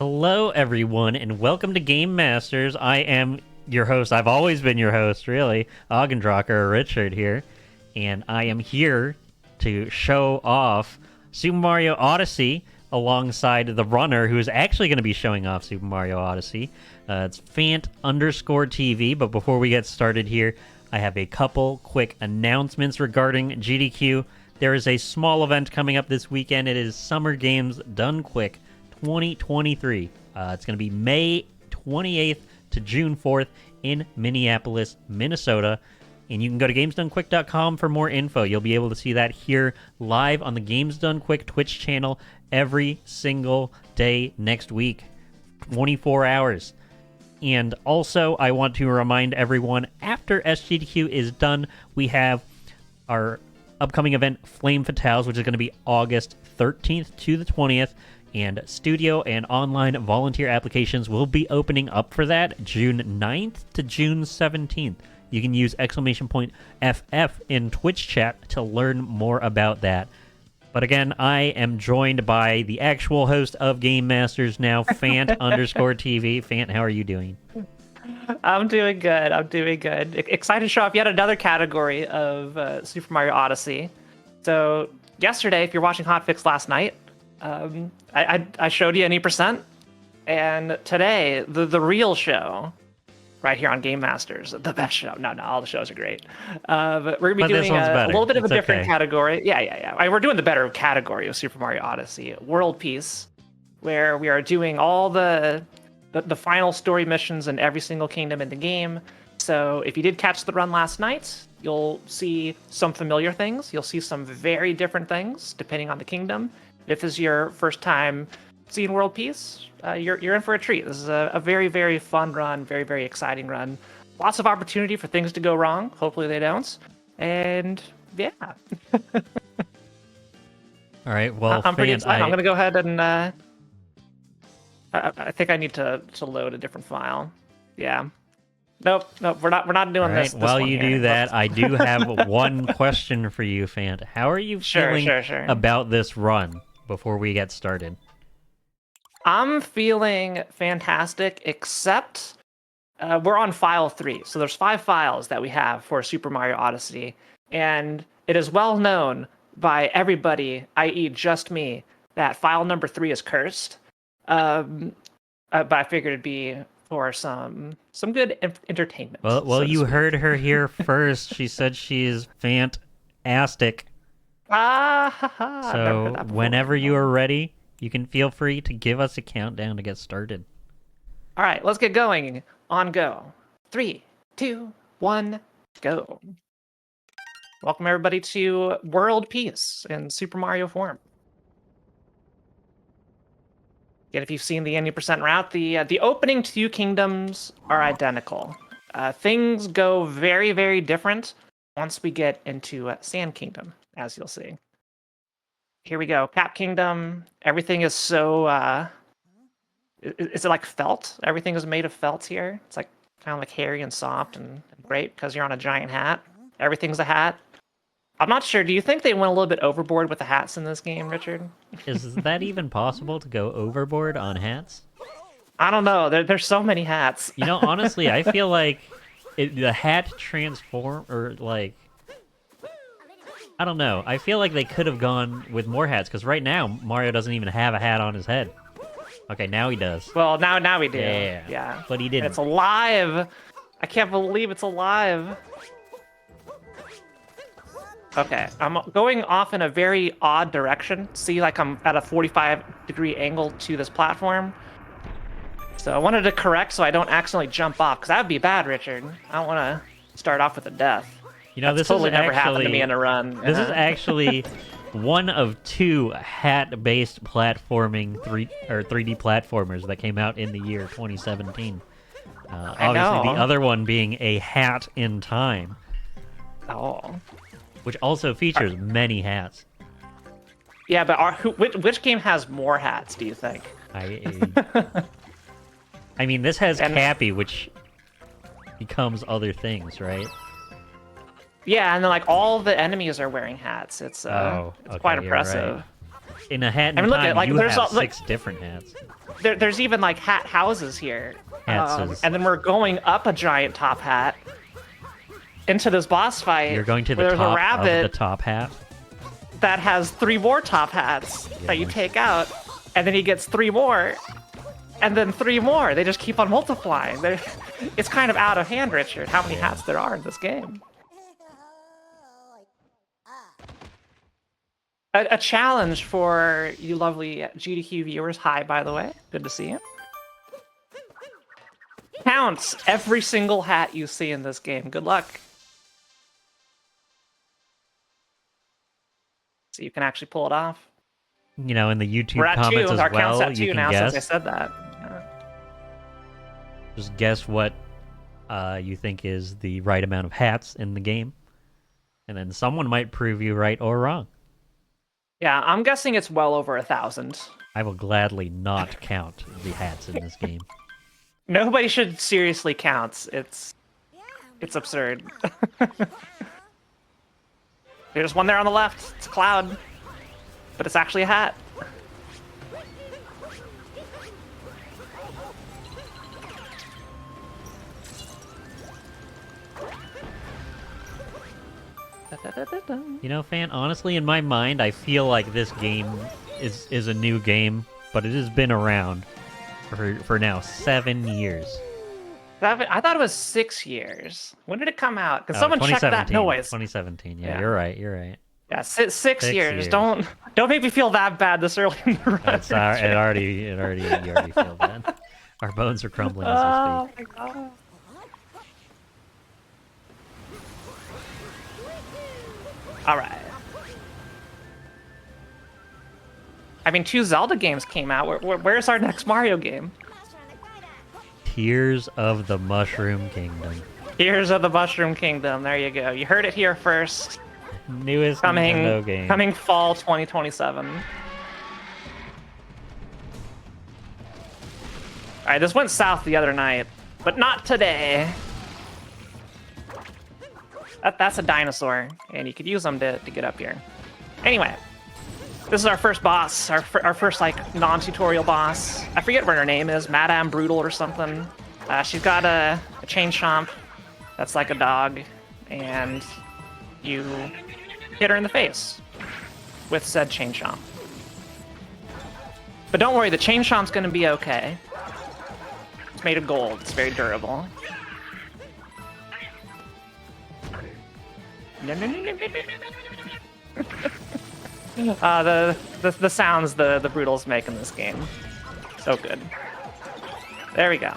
Hello, everyone, and welcome to Game Masters. I am your host. I've always been your host, really. Augendrocker, Richard here. And I am here to show off Super Mario Odyssey alongside the runner who is actually going to be showing off Super Mario Odyssey. It's Fant_TV, but before we get started here, I have a couple quick announcements regarding GDQ. There is a small event coming up this weekend. It is Summer Games Done Quick 2023. It's going to be May 28th to June 4th in Minneapolis, Minnesota. And you can go to GamesDoneQuick.com for more info. You'll be able to see that here live on the Games Done Quick Twitch channel every single day next week, 24 hours. And also, I want to remind everyone, after SGDQ is done, we have our upcoming event, Flame Fatales, which is going to be August 13th to the 20th. And studio and online volunteer applications will be opening up for that June 9th to June 17th. You can use !FF in Twitch chat to learn more about that. But again, I am joined by the actual host of Game Masters now, Fant_TV. Fant, how are you doing? I'm doing good. Excited to show off yet another category of Super Mario Odyssey. So yesterday, if you're watching Hotfix last night, I showed you an E%, and today, the real show, right here on Game Masters, the best show. No, all the shows are great. But we're going to be doing a little bit of a different category. Yeah. We're doing the better category of Super Mario Odyssey, World Peace, where we are doing all the final story missions in every single kingdom in the game. So if you did catch the run last night, you'll see some familiar things. You'll see some very different things, depending on the kingdom. If this is your first time seeing World Peace, you're in for a treat. This is a very, very fun run, very, very exciting run. Lots of opportunity for things to go wrong. Hopefully they don't. And yeah. All right, well, I'm pretty excited. I'm going to go ahead and I think I need to load a different file. Yeah. Nope, we're not doing this. While you do that, I do have one question for you, Fant. How are you feeling about this run before we get started? I'm feeling fantastic, except we're on file 3. So there's 5 files that we have for Super Mario Odyssey, and it is well known by everybody, i.e. just me, that file number 3 is cursed. But I figured it'd be for some good entertainment. Well, you heard her here first. She said she is fantastic. So whenever you are ready, you can feel free to give us a countdown to get started. All right, let's get going. On go. 3, 2, 1, go. Welcome everybody to World Peace in Super Mario form. Again, if you've seen the 90% route, the opening 2 kingdoms are identical. Things go very, very different once we get into Sand Kingdom, as you'll see. Here we go. Cap Kingdom. Everything is so... is it like felt? Everything is made of felt here. It's like kind of like hairy and soft and great because you're on a giant hat. Everything's a hat. I'm not sure. Do you think they went a little bit overboard with the hats in this game, Richard? Is that even possible to go overboard on hats? I don't know. There's so many hats. You know, honestly, I feel like the hat transform, or like... I don't know. I feel like they could have gone with more hats, because right now, Mario doesn't even have a hat on his head. Okay, now he does. Well, now we do. Yeah. But he didn't. And it's alive! I can't believe it's alive! Okay, I'm going off in a very odd direction. See, like I'm at a 45-degree angle to this platform. So I wanted to correct so I don't accidentally jump off, because that would be bad, Richard. I don't want to start off with a death. You know, this totally never happened to me in a run. This is actually one of 2 hat-based platforming 3D platformers that came out in the year 2017. Obviously, the other one being a hat in time. Oh. Which also features many hats. Yeah, but which game has more hats, do you think? I mean, this has Cappy, which becomes other things, right? Yeah, and then like all the enemies are wearing hats. It's quite impressive. In a hat in I mean, look time, at like you there's have like 6 different hats. there's even like hat houses here, Hats. and then we're going up a giant top hat into this boss fight. You're going to the where there's a top of rabbit the top hat. that has 3 more top hats that you Goodness. take out, and then he gets 3 more, and then 3 more. They just keep on multiplying. It's kind of out of hand, Richard, how many hats there are in this game. A challenge for you lovely GDQ viewers. Hi, by the way. Good to see you. Counts every single hat you see in this game. Good luck. So you can actually pull it off. You know, in the YouTube We're at 2. comments as Our count's well, at you 2 can now guess. since I said that. Just guess what you think is the right amount of hats in the game. And then someone might prove you right or wrong. Yeah, I'm guessing it's well over 1,000. I will gladly not count the hats in this game. Nobody should seriously count. It's absurd. There's one there on the left. It's a cloud, but it's actually a hat. You know, Fan, honestly, in my mind, I feel like this game is a new game, but it has been around for now 7 years. I thought it was 6 years. When did it come out? Because someone check that 2017, noise. 2017. Yeah, Yeah. you're right. You're right. Yeah, 6 years. years. Don't make me feel that bad this early in the run. That's you already feel bad. Our bones are crumbling as Oh we speak. my god. All right. I mean, 2 Zelda games came out. Where's our next Mario game? Tears of the Mushroom Kingdom. Tears of the Mushroom Kingdom. There you go. You heard it here first. Newest Nintendo game. Coming fall 2027. All right, this went south the other night, but not today. That's a dinosaur, and you could use them to get up here. Anyway, this is our first boss, our first like non-tutorial boss. I forget what her name is, Madame Brutal or something. She's got a chain chomp that's like a dog, and you hit her in the face with said chain chomp. But don't worry, the chain chomp's gonna be okay. It's made of gold. It's very durable. The sounds the Brutals make in this game, so good. There we go.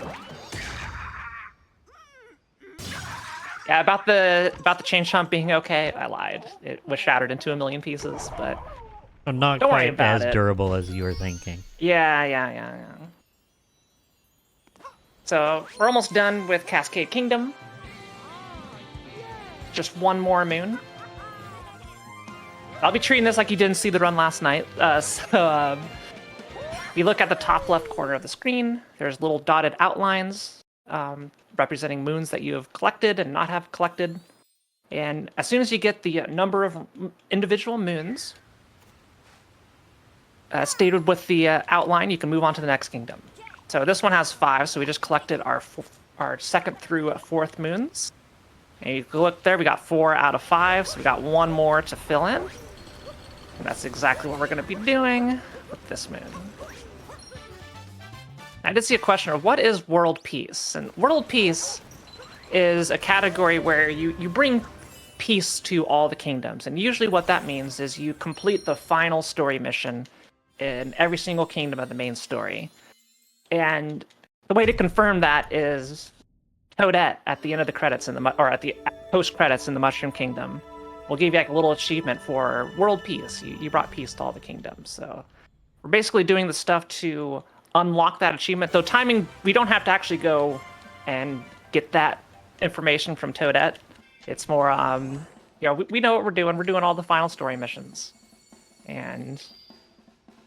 Yeah, about the chain chomp being okay, I lied. It was shattered into a million pieces, but Not don't worry quite about as it. durable as you were thinking. Yeah. So we're almost done with Cascade Kingdom. Just one more moon. I'll be treating this like you didn't see the run last night. If you look at the top left corner of the screen, there's little dotted outlines representing moons that you have collected and not have collected. And as soon as you get the number of individual moons stated with the outline, you can move on to the next kingdom. So this one has 5, so we just collected our 2nd through 4th moons. And you can look there, we got 4 out of 5, so we got 1 more to fill in. And that's exactly what we're going to be doing with this moon. I did see a question of what is world peace? And world peace is a category where you bring peace to all the kingdoms. And usually what that means is you complete the final story mission in every single kingdom of the main story. And the way to confirm that is Toadette at the end of the credits or at the post credits in the Mushroom Kingdom will give you like a little achievement for world peace. You brought peace to all the kingdoms. So we're basically doing the stuff to unlock that achievement. Though timing, we don't have to actually go and get that information from Toadette. It's more, we know what we're doing. We're doing all the final story missions. And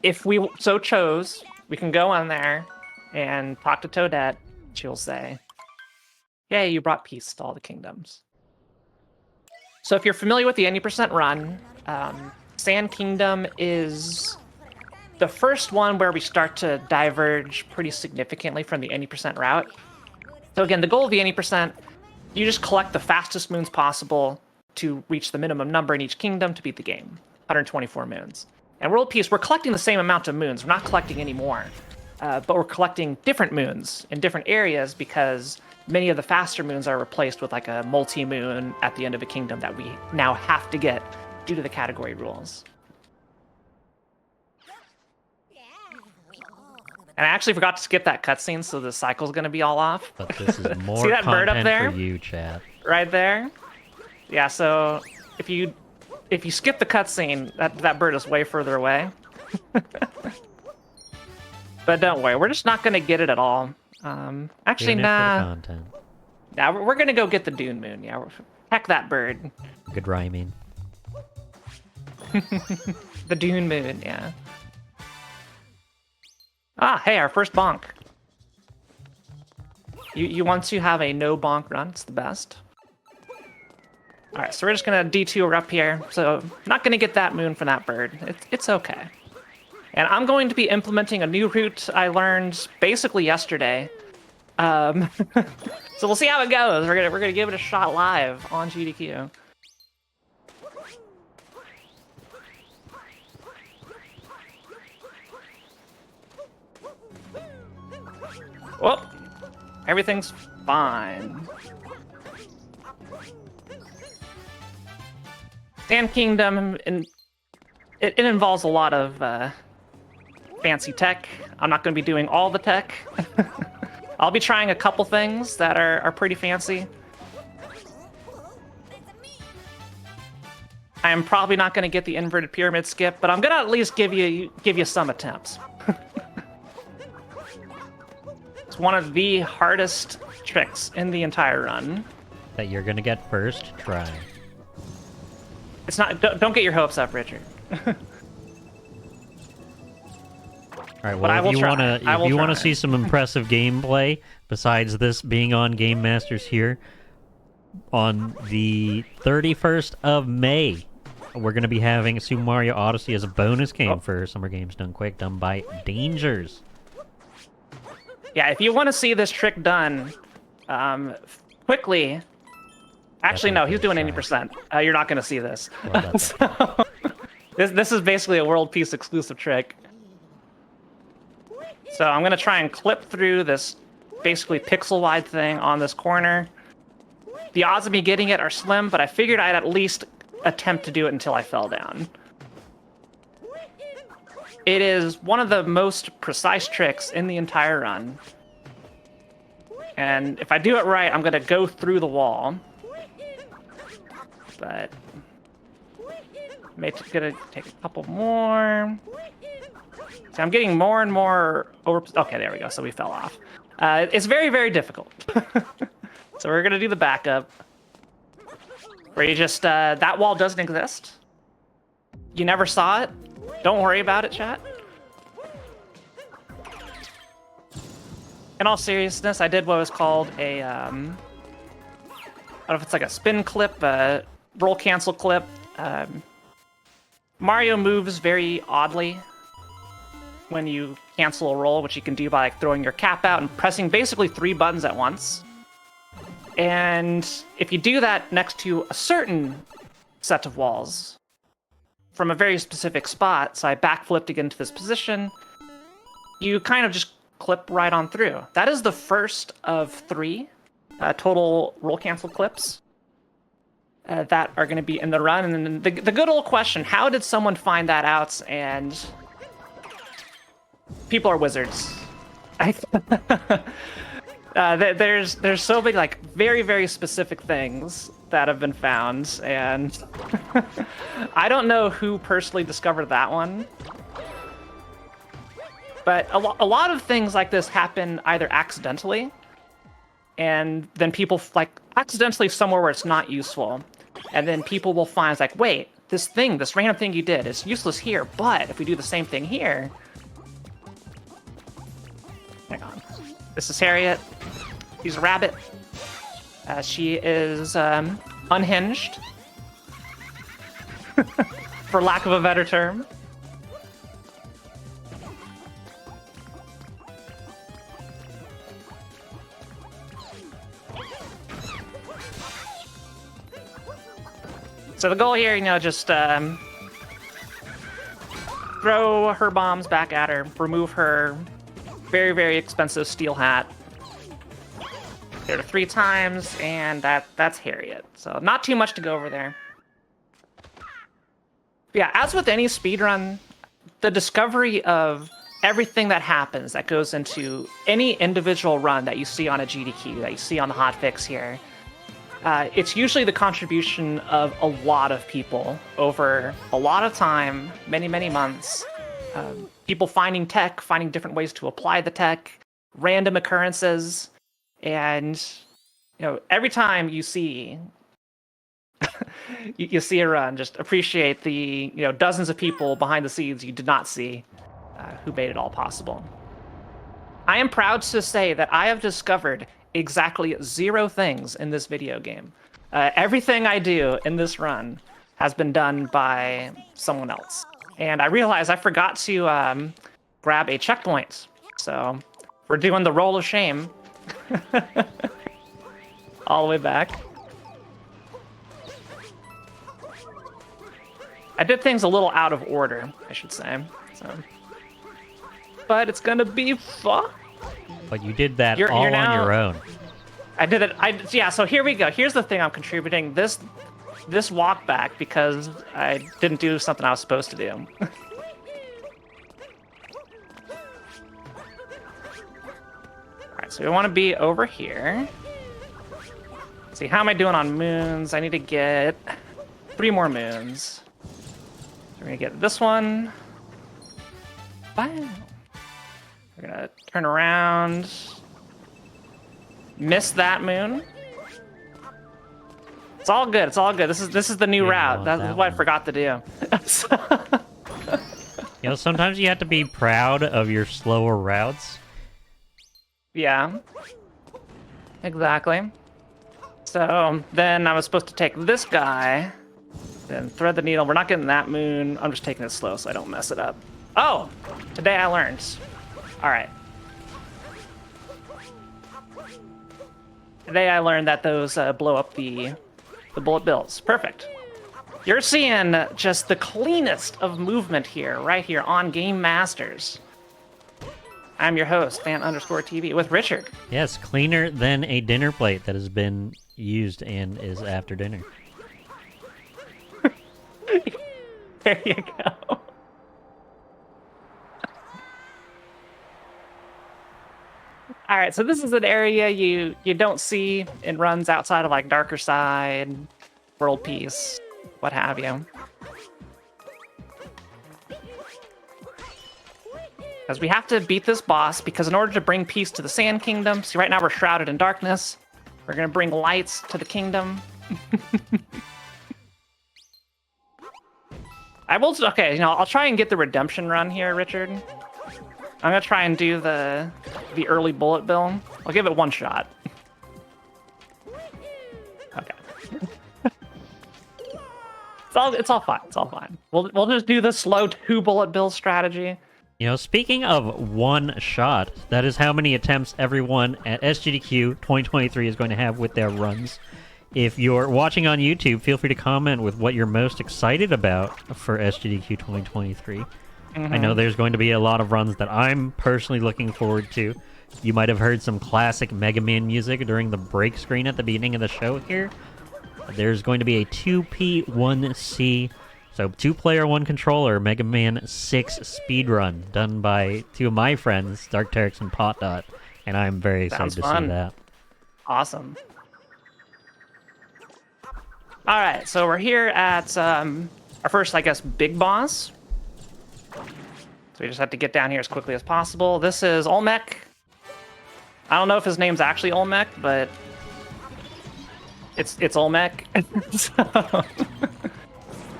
if we so chose, we can go on there and talk to Toadette. She'll say, "Yay, you brought peace to all the kingdoms." So if you're familiar with the 80% run, Sand Kingdom is the first one where we start to diverge pretty significantly from the 80% route. So again, the goal of the 80%, you just collect the fastest moons possible to reach the minimum number in each kingdom to beat the game. 124 moons. And World Peace, we're collecting the same amount of moons. We're not collecting any more. But we're collecting different moons in different areas because many of the faster moons are replaced with like a multi-moon at the end of a kingdom that we now have to get due to the category rules. And I actually forgot to skip that cutscene, so the cycle's going to be all off. But this is more See that bird up content there? for you, chat. Right there. Yeah, so if you skip the cutscene, that bird is way further away. But don't worry, we're just not going to get it at all. Actually, Doing it for the nah. content. Yeah, we're going to go get the Dune Moon. Yeah, heck that bird. Good rhyming. The Dune Moon, yeah. Ah, hey, our first bonk. You want to have a no bonk run, it's the best. Alright, so we're just gonna detour up here. So, not gonna get that moon from that bird. It's okay. And I'm going to be implementing a new route I learned basically yesterday. So we'll see how it goes. We're gonna give it a shot live on GDQ. Well, everything's fine. Sand Kingdom, it involves a lot of fancy tech. I'm not going to be doing all the tech. I'll be trying a couple things that are pretty fancy. I am probably not going to get the inverted pyramid skip, but I'm going to at least give you some attempts. It's one of the hardest tricks in the entire run. That you're gonna get first try. It's not. Don't get your hopes up, Richard. All right. Well, if you wanna see some impressive gameplay besides this being on Game Masters here, on the 31st of May, we're gonna be having Super Mario Odyssey as a bonus game for Summer Games Done Quick, done by Dangers. Yeah, if you want to see this trick done quickly. Actually, no, he's doing 80%. You're not going to see this. Well, So, this is basically a World Peace exclusive trick. So I'm going to try and clip through this basically pixel-wide thing on this corner. The odds of me getting it are slim, but I figured I'd at least attempt to do it until I fell down. It is one of the most precise tricks in the entire run. And if I do it right, I'm going to go through the wall. But gonna take a couple more. So I'm getting more and more over. Okay, there we go. So we fell off. It's very, very difficult. So we're gonna do the backup, where you just that wall doesn't exist. You never saw it. Don't worry about it, chat. In all seriousness, I did what was called a I don't know if it's like a spin clip, roll cancel clip. Mario moves very oddly when you cancel a roll, which you can do by like throwing your cap out and pressing basically 3 buttons at once. And if you do that next to a certain set of walls from a very specific spot, so I backflipped to get into this position, you kind of just clip right on through. That is the first of 3 total roll cancel clips that are going to be in the run. And then the good old question, how did someone find that out? And people are wizards. There's so many like very, very specific things that have been found, and I don't know who personally discovered that one. But a lot of things like this happen either accidentally, and then people like accidentally somewhere where it's not useful, and then people will find it's like, wait, this random thing you did is useless here, but if we do the same thing here, hang on, this is Harriet. She's a rabbit. She is unhinged, for lack of a better term. So the goal here, just throw her bombs back at her, remove her very, very expensive steel hat. Hit her 3 times, and that's Harriet. So not too much to go over there. Yeah, as with any speedrun, the discovery of everything that happens that goes into any individual run that you see on a GDQ, that you see on the hotfix here, it's usually the contribution of a lot of people over a lot of time, many, many months. People finding tech, finding different ways to apply the tech, random occurrences, and every time you see you see a run, just appreciate the dozens of people behind the scenes you did not see who made it all possible. I am proud to say that I have discovered exactly 0 things in this video game. Everything I do in this run has been done by someone else. And I realized I forgot to grab a checkpoint. So we're doing the roll of shame. All the way back. I did things a little out of order, I should say. But it's gonna be fun. But you did that all on your own. I did it. Yeah. So here we go. Here's the thing I'm contributing this walk back because I didn't do something I was supposed to do. All right. So we want to be over here. Let's see, how am I doing on moons? I need to get 3 more moons. So we're gonna get this one. Wow. We're gonna turn around. Miss that moon. It's all good. It's all good. This is the new route. That's what I forgot to do. Sometimes you have to be proud of your slower routes. Yeah. Exactly. So then I was supposed to take this guy, then thread the needle. We're not getting that moon. I'm just taking it slow so I don't mess it up. Oh, today I learned. All right. Today I learned that those blow up the bullet bills. Perfect. You're seeing just the cleanest of movement here, right here on Game Masters. I'm your host, fan_TV, with Richard. Yes, cleaner than a dinner plate that has been used and is after dinner. There you go. All right, so this is an area you don't see in runs outside of like Darker Side, World Peace, what have you. Because we have to beat this boss, because in order to bring peace to the Sand Kingdom, see right now we're shrouded in darkness, we're gonna bring lights to the kingdom. Okay, I'll try and get the redemption run here, Richard. I'm gonna try and do the early bullet bill. I'll give it 1 shot. Okay. It's all fine. It's all fine. We'll just do the slow 2 bullet bill strategy. Speaking of 1 shot, that is how many attempts everyone at SGDQ 2023 is going to have with their runs. If you're watching on YouTube, feel free to comment with what you're most excited about for SGDQ 2023. I know there's going to be a lot of runs that I'm personally looking forward to. You might have heard some classic Mega Man music during the break screen at the beginning of the show here. There's going to be a 2P1C, so 2-player, 1 controller, Mega Man 6 speedrun done by 2 of my friends, Dark Terex and Pot Dot, and I'm very excited to see that. Awesome. All right, so we're here at our first, I guess, big boss. So we just have to get down here as quickly as possible. This is Olmec. I don't know if his name's actually Olmec, but it's Olmec. So,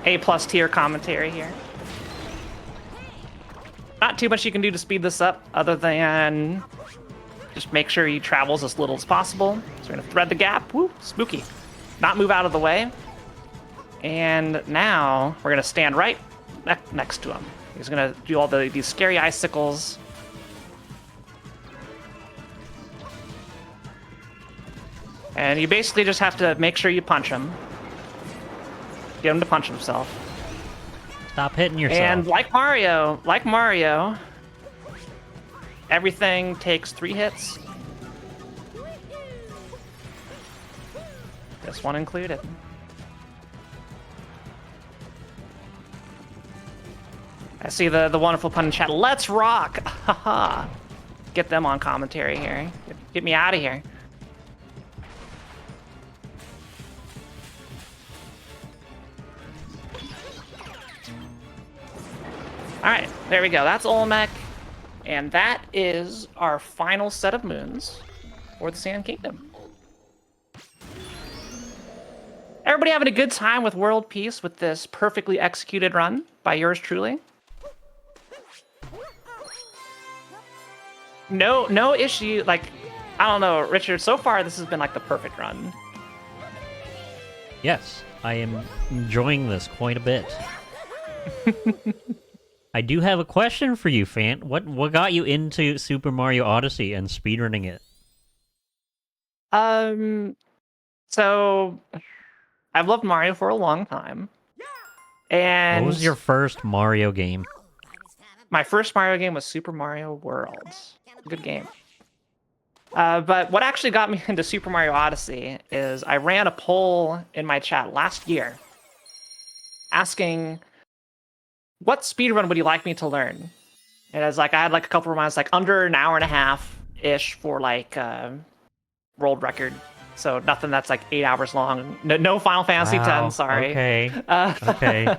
A+ tier commentary here. Not too much you can do to speed this up, other than just make sure he travels as little as possible. So we're gonna thread the gap. Woo, spooky. Not move out of the way. And now we're gonna stand right next to him. He's gonna do all these scary icicles. And you basically just have to make sure you punch him. Get him to punch himself. Stop hitting yourself. And like Mario, everything takes 3 hits. This one included. I see the wonderful pun in chat. Let's rock! Haha. Get them on commentary here. Get me out of here. Alright, there we go. That's Olmec. And that is our final set of moons for the Sand Kingdom. Everybody having a good time with World Peace with this perfectly executed run by yours truly? No issue. Like, I don't know, Richard, so far this has been like the perfect run. Yes, I am enjoying this quite a bit. I do have a question for you, Fant. What got you into Super Mario Odyssey and speedrunning it? So I've loved Mario for a long time. And What was your first Mario game? my first Mario game was Super Mario World. Good game. But what actually got me into Super Mario Odyssey is I ran a poll in my chat last year asking, what speedrun would you like me to learn? And it's like, I had like a couple of reminders, like under an hour and a half-ish for like world record. So nothing that's like 8 hours long. No Final Fantasy X, sorry. Okay. Okay.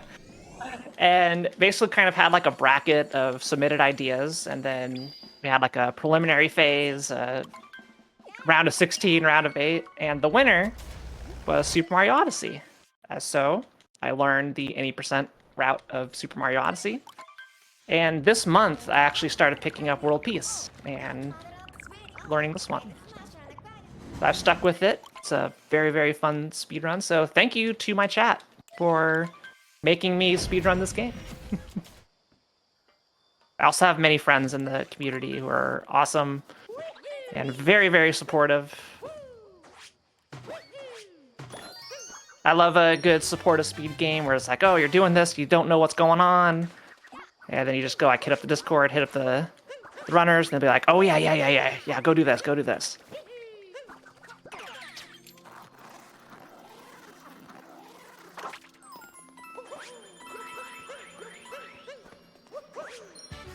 And basically kind of had like a bracket of submitted ideas, and then we had like a preliminary phase, round of 16, round of 8, and the winner was Super Mario Odyssey. So I learned the any percent route of Super Mario Odyssey. And this month, I actually started picking up World Peace and learning this one. So I've stuck with it. It's a very, very fun speedrun. So thank you to my chat for making me speedrun this game. I also have many friends in the community who are awesome and very, very supportive. I love a good supportive speed game where it's like, oh, you're doing this, you don't know what's going on. And then you just go, like, hit up the Discord, hit up the runners, and they'll be like, oh, yeah, go do this, go do this.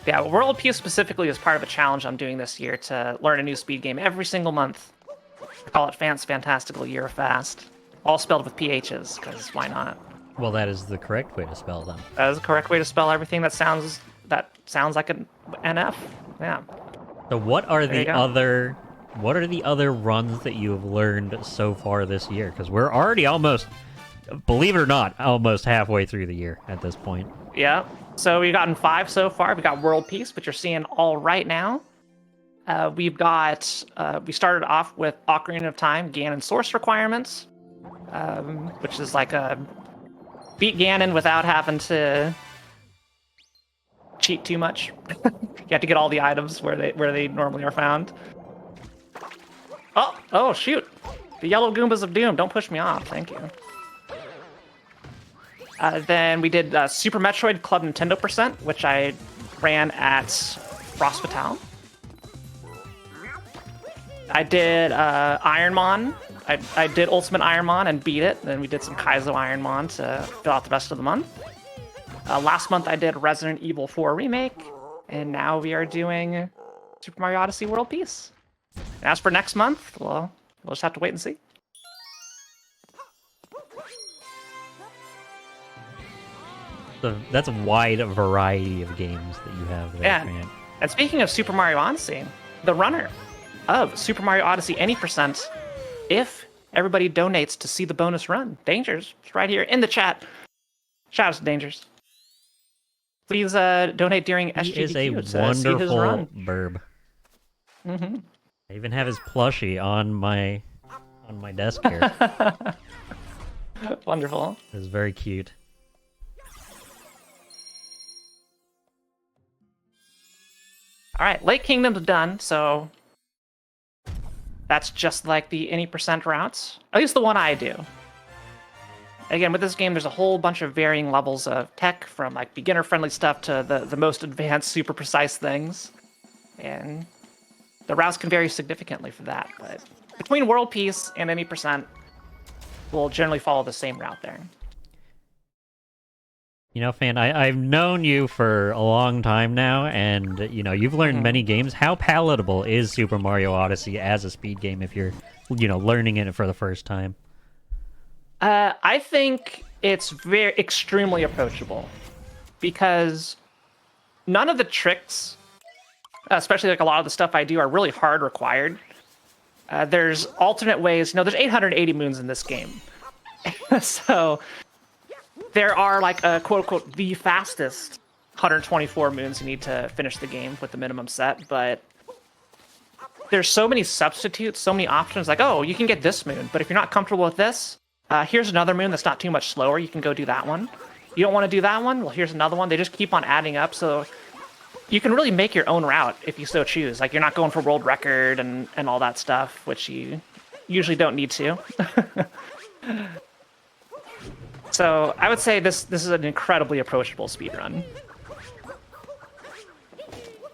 Yeah, World Peace specifically is part of a challenge I'm doing this year to learn a new speed game every single month. I call it Fant's Fantastical Year of Fast. All spelled with PHs, because why not? Well, that is the correct way to spell them. That is the correct way to spell everything that sounds like an NF. Yeah. So what are the other runs that you have learned so far this year? Because we're already almost, believe it or not, almost halfway through the year at this point. Yeah. So we've gotten 5 so far. We got World Peace, which you're seeing all right now. We started off with Ocarina of Time, Ganon Source requirements, which is like a beat Ganon without having to cheat too much. You have to get all the items where they normally are found. Oh shoot! The yellow Goombas of Doom. Don't push me off. Thank you. Then we did Super Metroid Club Nintendo %, which I ran at Frost Fatal. I did Ironmon. I did Ultimate Ironmon and beat it. Then we did some Kaizo Ironmon to fill out the rest of the month. Last month I did Resident Evil 4 Remake, and now we are doing Super Mario Odyssey World Peace. And as for next month, well, we'll just have to wait and see. So that's a wide variety of games that you have there, man. And speaking of Super Mario Odyssey, the runner of Super Mario Odyssey any %, if everybody donates to see the bonus run, Dangers, it's right here in the chat. Shout out to Dangers. Please donate during SGDQ. He is a wonderful burb. Mm-hmm. I even have his plushie on my desk here. Wonderful. It's very cute. All right, Lake Kingdom's done, so that's just like the any % routes. At least the one I do. again, with this game, there's a whole bunch of varying levels of tech, from like beginner-friendly stuff to the most advanced, super precise things, and the routes can vary significantly for that. But between world peace and any percent, we'll generally follow the same route there. You know, Fan, I've known you for a long time now, and, you know, you've learned many games. How palatable is Super Mario Odyssey as a speed game if you're, you know, learning it for the first time? I think it's very extremely approachable because none of the tricks, especially like a lot of the stuff I do, are really hard required. There's alternate ways. You know, there's 880 moons in this game. So there are like quote unquote the fastest 124 moons you need to finish the game with the minimum set, but there's so many substitutes, so many options. Like, oh, you can get this moon, but if you're not comfortable with this, here's another moon that's not too much slower. You can go do that one. You don't want to do that one? Well, here's another one. They just keep on adding up, so you can really make your own route if you so choose. Like, you're not going for world record and all that stuff, which you usually don't need to. So I would say this is an incredibly approachable speedrun.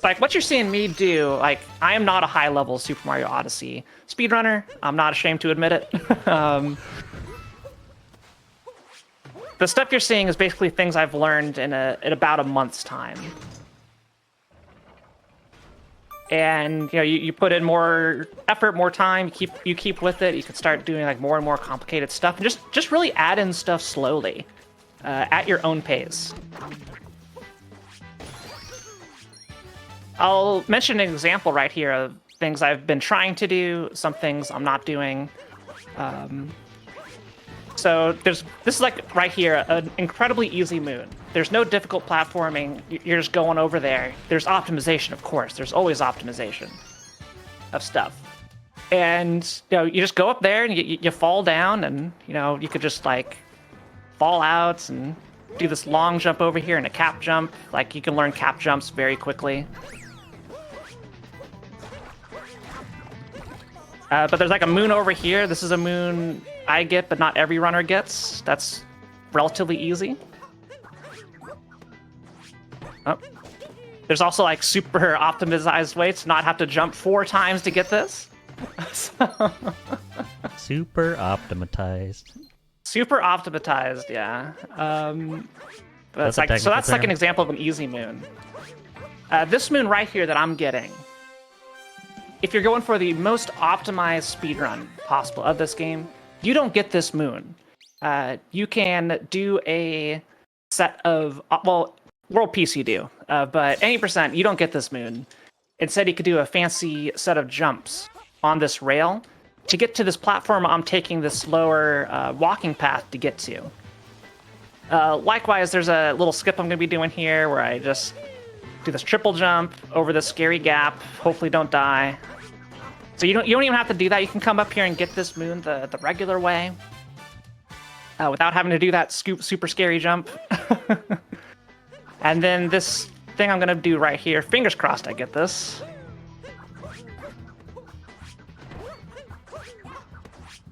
Like, what you're seeing me do, like, I am not a high-level Super Mario Odyssey speedrunner. I'm not ashamed to admit it. The stuff you're seeing is basically things I've learned in about a month's time. And you know, you put in more effort, more time. You keep with it. You can start doing like more and more complicated stuff, and just really add in stuff slowly, at your own pace. I'll mention an example right here of things I've been trying to do, some things I'm not doing. So this is like right here, an incredibly easy moon. There's no difficult platforming. You're just going over there. There's optimization, of course. There's always optimization of stuff. And you know, you just go up there and you fall down, and you know, you could just like fall out and do this long jump over here and a cap jump. Like, you can learn cap jumps very quickly. But there's like a moon over here. This is a moon I get, but not every runner gets. That's relatively easy. Oh. There's also like super optimized ways to not have to jump 4 times to get this. Super optimized. Super optimized, yeah. But it's like, so that's like an example of an easy moon. This moon right here that I'm getting, if you're going for the most optimized speedrun possible of this game, you don't get this moon. You can do a set of, well, world peace you do, but any percent, you don't get this moon. Instead, you could do a fancy set of jumps on this rail. To get to this platform, I'm taking this slower walking path to get to. Likewise, there's a little skip I'm going to be doing here where I just do this triple jump over this scary gap, hopefully don't die. So you don't even have to do that. You can come up here and get this moon the regular way without having to do that super scary jump. And then this thing I'm going to do right here, fingers crossed I get this.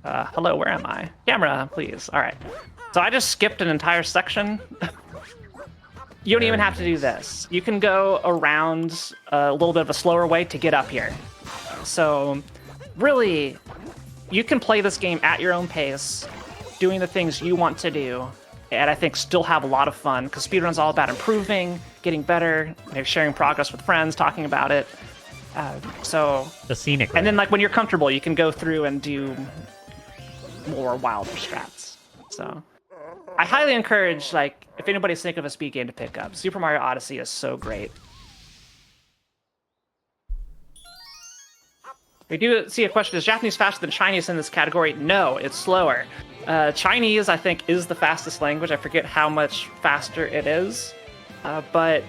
Hello, where am I? Camera, please. All right. So I just skipped an entire section. You don't even have to do this. You can go around a little bit of a slower way to get up here. So really, you can play this game at your own pace, doing the things you want to do, and I think still have a lot of fun, because speedrun's all about improving, getting better, maybe sharing progress with friends, talking about it. So the scenic. And then like when you're comfortable, you can go through and do more wilder strats. So I highly encourage, like, if anybody's thinking of a speed game to pick up, Super Mario Odyssey is so great. We do see a question, is Japanese faster than Chinese in this category? No, it's slower. Chinese, I think, is the fastest language. I forget how much faster it is. But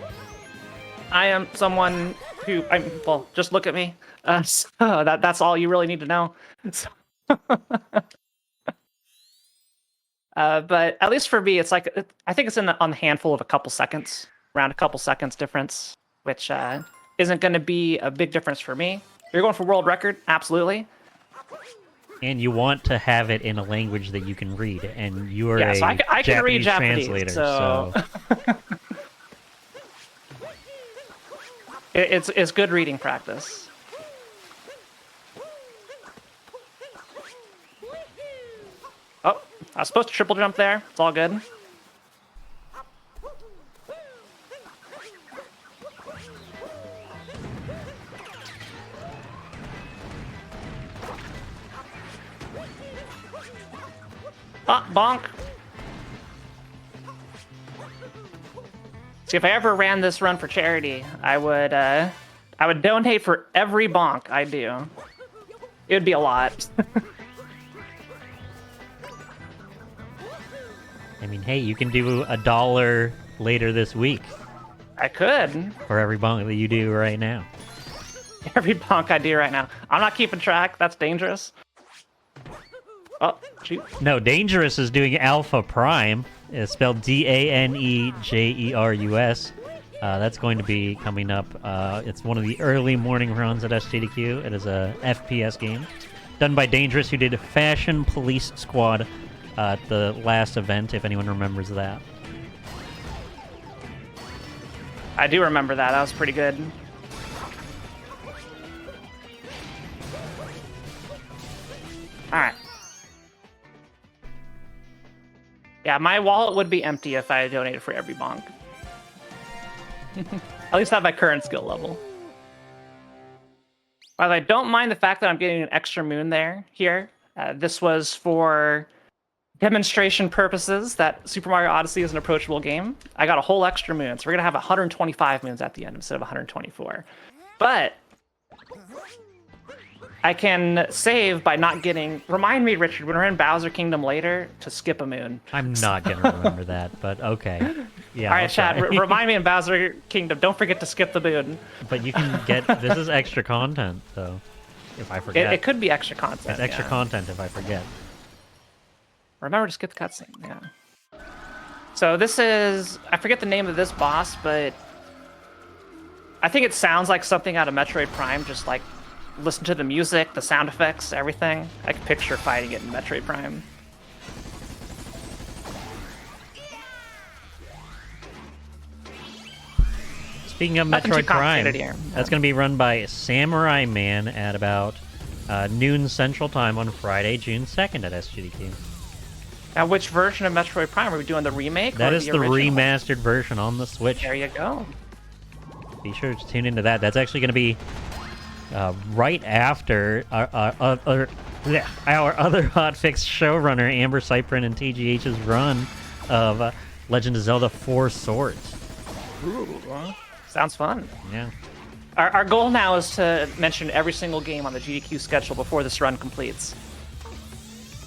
I am someone who, well, just look at me. So that's all you really need to know. So but at least for me, it's like, I think it's on the handful of a couple seconds, around a couple seconds difference, which isn't going to be a big difference for me. You're going for world record, absolutely. And you want to have it in a language that you can read, and you are Yeah, a so I can read Japanese, translator, so... it's good reading practice. Oh, I was supposed to triple jump there. It's all good. Ah, bonk. See, if I ever ran this run for charity, I would donate for every bonk I do. It would be a lot. I mean, hey, you can do $1 later this week I could. for every bonk that you do right now. Every bonk I do right now. I'm not keeping track. That's dangerous. Oh, shoot. No, Dangerous is doing Alpha Prime. It's spelled Danejerus. That's going to be coming up. It's one of the early morning runs at SGDQ. It is a FPS game done by Dangerous, who did Fashion Police Squad at the last event, if anyone remembers that. I do remember that. That was pretty good. All right. Yeah, my wallet would be empty if I donated for every bonk. At least at my current skill level. While I don't mind the fact that I'm getting an extra moon here, this was for demonstration purposes that Super Mario Odyssey is an approachable game. I got a whole extra moon, so we're gonna have 125 moons at the end instead of 124. But I can save by not getting... Remind me, Richard, when we're in Bowser Kingdom later, to skip a moon. I'm not going to remember that, but okay. Yeah. All right, chat, remind me in Bowser Kingdom, don't forget to skip the moon. But you can get... This is extra content, so if I forget. It could be extra content. It's extra content if I forget. Remember to skip the cutscene, yeah. So this is... I forget the name of this boss, but... I think it sounds like something out of Metroid Prime, just like... Listen to the music, the sound effects, everything. I can picture fighting it in Metroid Prime. Speaking of Metroid Prime, that's going to be run by Samurai Man at about noon Central Time on Friday, June 2nd at SGDQ. Now, which version of Metroid Prime? Are we doing the remake? That is the original? remastered version on the Switch. There you go. Be sure to tune into that. That's actually going to be right after our other Hotfix showrunner, Amber Cyprin and TGH's run of Legend of Zelda 4 Swords. Ooh, sounds fun. Yeah. Our goal now is to mention every single game on the GDQ schedule before this run completes.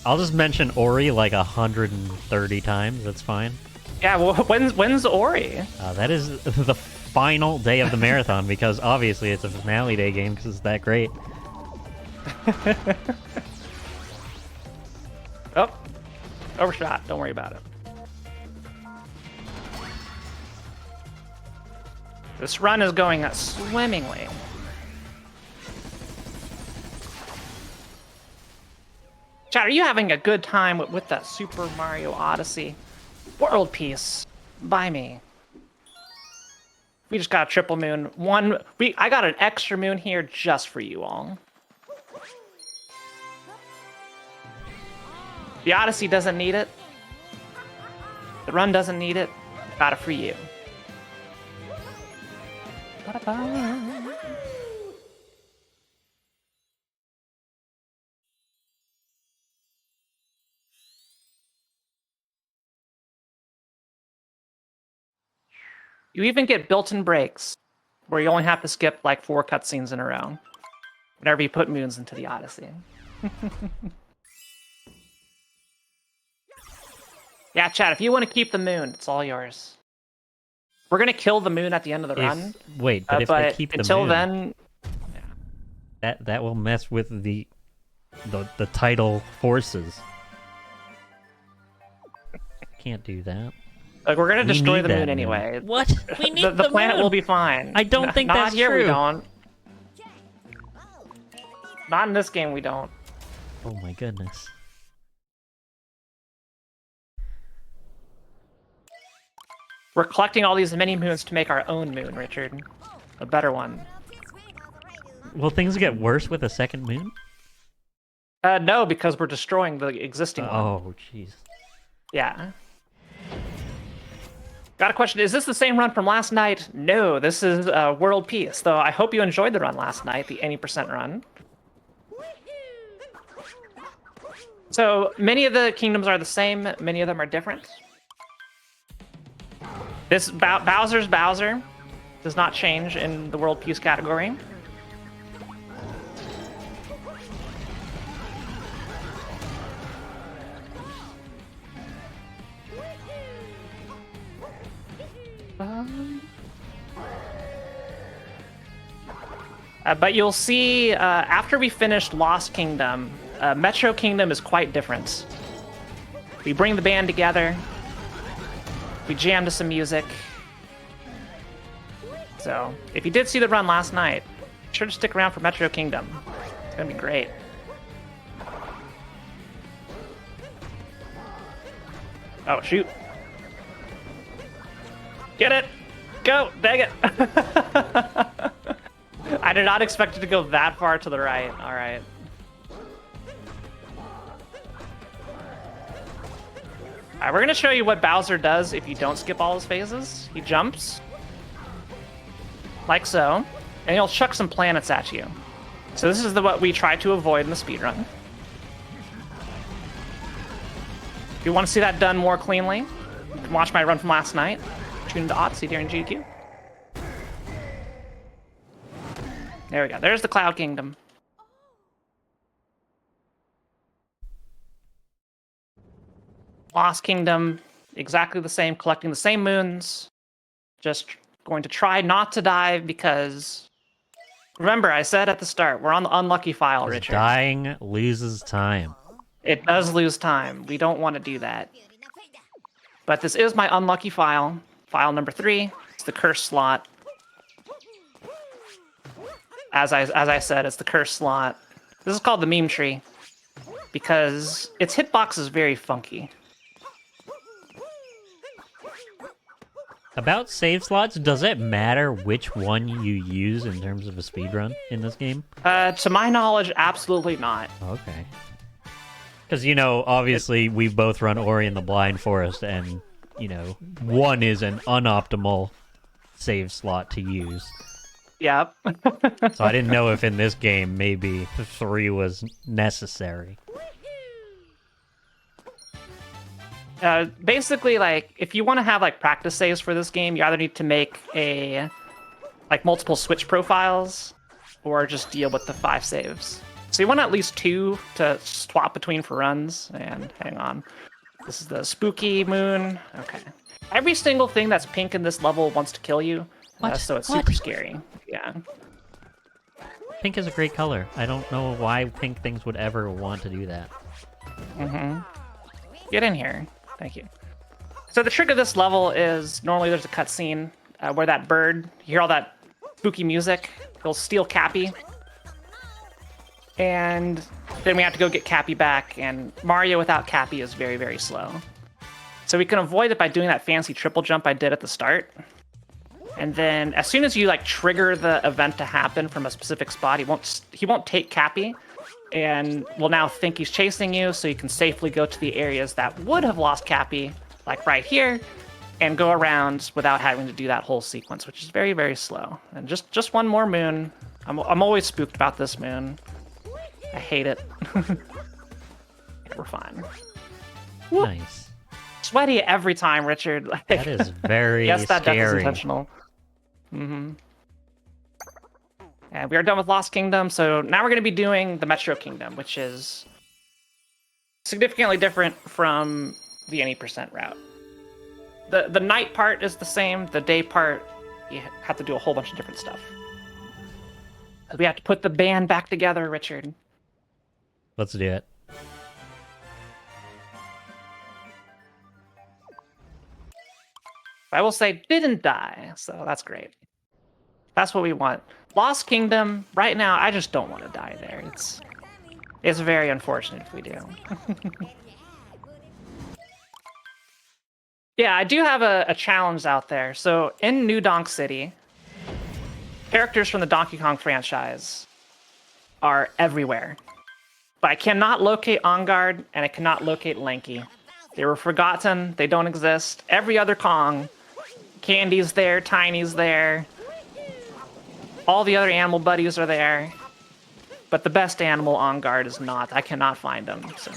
I'll just mention Ori like 130 times. That's fine. Yeah, well, when's Ori? That is the final day of the marathon, because obviously it's a finale day game because it's that great. Oh, overshot. Don't worry about it. This run is going swimmingly. Chat, are you having a good time with that Super Mario Odyssey? World Peace, by me. We just got a triple moon. I got an extra moon here just for you all. The Odyssey doesn't need it. The run doesn't need it. Got it for you. You even get built-in breaks, where you only have to skip like 4 cutscenes in a row, whenever you put moons into the Odyssey. Yeah, chat, if you want to keep the moon, it's all yours. We're gonna kill the moon at the end of the run. Wait, but if they keep the moon... Until then... Yeah. That will mess with the tidal forces. Can't do that. Like, we're gonna destroy the moon anyway. What? We need the planet moon. will be fine. I don't think that's here true. We don't. Not in this game, we don't. Oh my goodness. We're collecting all these mini moons to make our own moon, Richard. A better one. Will things get worse with a second moon? No, because we're destroying the existing one. Oh, jeez. Yeah. Got a question. Is this the same run from last night? No, this is World Peace. Though I hope you enjoyed the run last night, the 80% run. So many of the kingdoms are the same. Many of them are different. This Bowser's Bowser does not change in the World Peace category. But you'll see after we finished Lost Kingdom, Metro Kingdom is quite different. We bring the band together. We jam to some music. So, if you did see the run last night, be sure to stick around for Metro Kingdom. It's gonna be great. Oh, shoot. Get it! Go! Dang it! I did not expect it to go that far to the right. Alright. Alright, we're gonna show you what Bowser does if you don't skip all his phases. He jumps. Like so. And he'll chuck some planets at you. So this is what we try to avoid in the speedrun. If you want to see that done more cleanly, you can watch my run from last night. Tune into Odyssey during GDQ. There we go. There's the Cloud Kingdom. Lost Kingdom, exactly the same, collecting the same moons. Just going to try not to dive because... Remember, I said at the start, we're on the unlucky file, Richard. Dying loses time. It does lose time. We don't want to do that. But this is my unlucky file. File number 3. It's the cursed slot. As I said, it's the cursed slot. This is called the meme tree because its hitbox is very funky. About save slots, does it matter which one you use in terms of a speedrun in this game? To my knowledge, absolutely not. Okay. Because, you know, obviously we both run Ori and the Blind Forest, and, you know, one is an unoptimal save slot to use. Yep. So I didn't know if in this game maybe 3 was necessary. Basically, like, if you want to have like practice saves for this game, you either need to make multiple switch profiles, or just deal with the 5 saves. So you want at least 2 to swap between for runs. And hang on, this is the spooky moon. Okay, every single thing that's pink in this level wants to kill you. So it's super scary. Yeah. Pink is a great color. I don't know why pink things would ever want to do that. Mm-hmm. Get in here. Thank you. So the trick of this level is normally there's a cutscene where that bird, you hear all that spooky music, he'll steal Cappy. And then we have to go get Cappy back, and Mario without Cappy is very, very slow. So we can avoid it by doing that fancy triple jump I did at the start. And then as soon as you like trigger the event to happen from a specific spot, he won't take Cappy, and will now think he's chasing you, so you can safely go to the areas that would have lost Cappy, like right here, and go around without having to do that whole sequence, which is very, very slow. And just one more moon. I'm always spooked about this moon. I hate it. Yeah, we're fine. Nice. Sweaty every time, Richard. Like, That is very yes, that death is scary. intentional. Mm-hmm. And we are done with Lost Kingdom, so now we're going to be doing the Metro Kingdom, which is significantly different from the 80% route. The night part is the same. The day part, you have to do a whole bunch of different stuff. We have to put the band back together, Richard. Let's do it. I will say didn't die, so that's great. That's what we want. Lost Kingdom, right now, I just don't want to die there. It's very unfortunate if we do. Yeah, I do have a challenge out there. So in New Donk City, characters from the Donkey Kong franchise are everywhere. But I cannot locate On Guard, and I cannot locate Lanky. They were forgotten. They don't exist. Every other Kong, Candy's there, Tiny's there. All the other animal buddies are there. But the best animal, On Guard, is not. I cannot find him, so...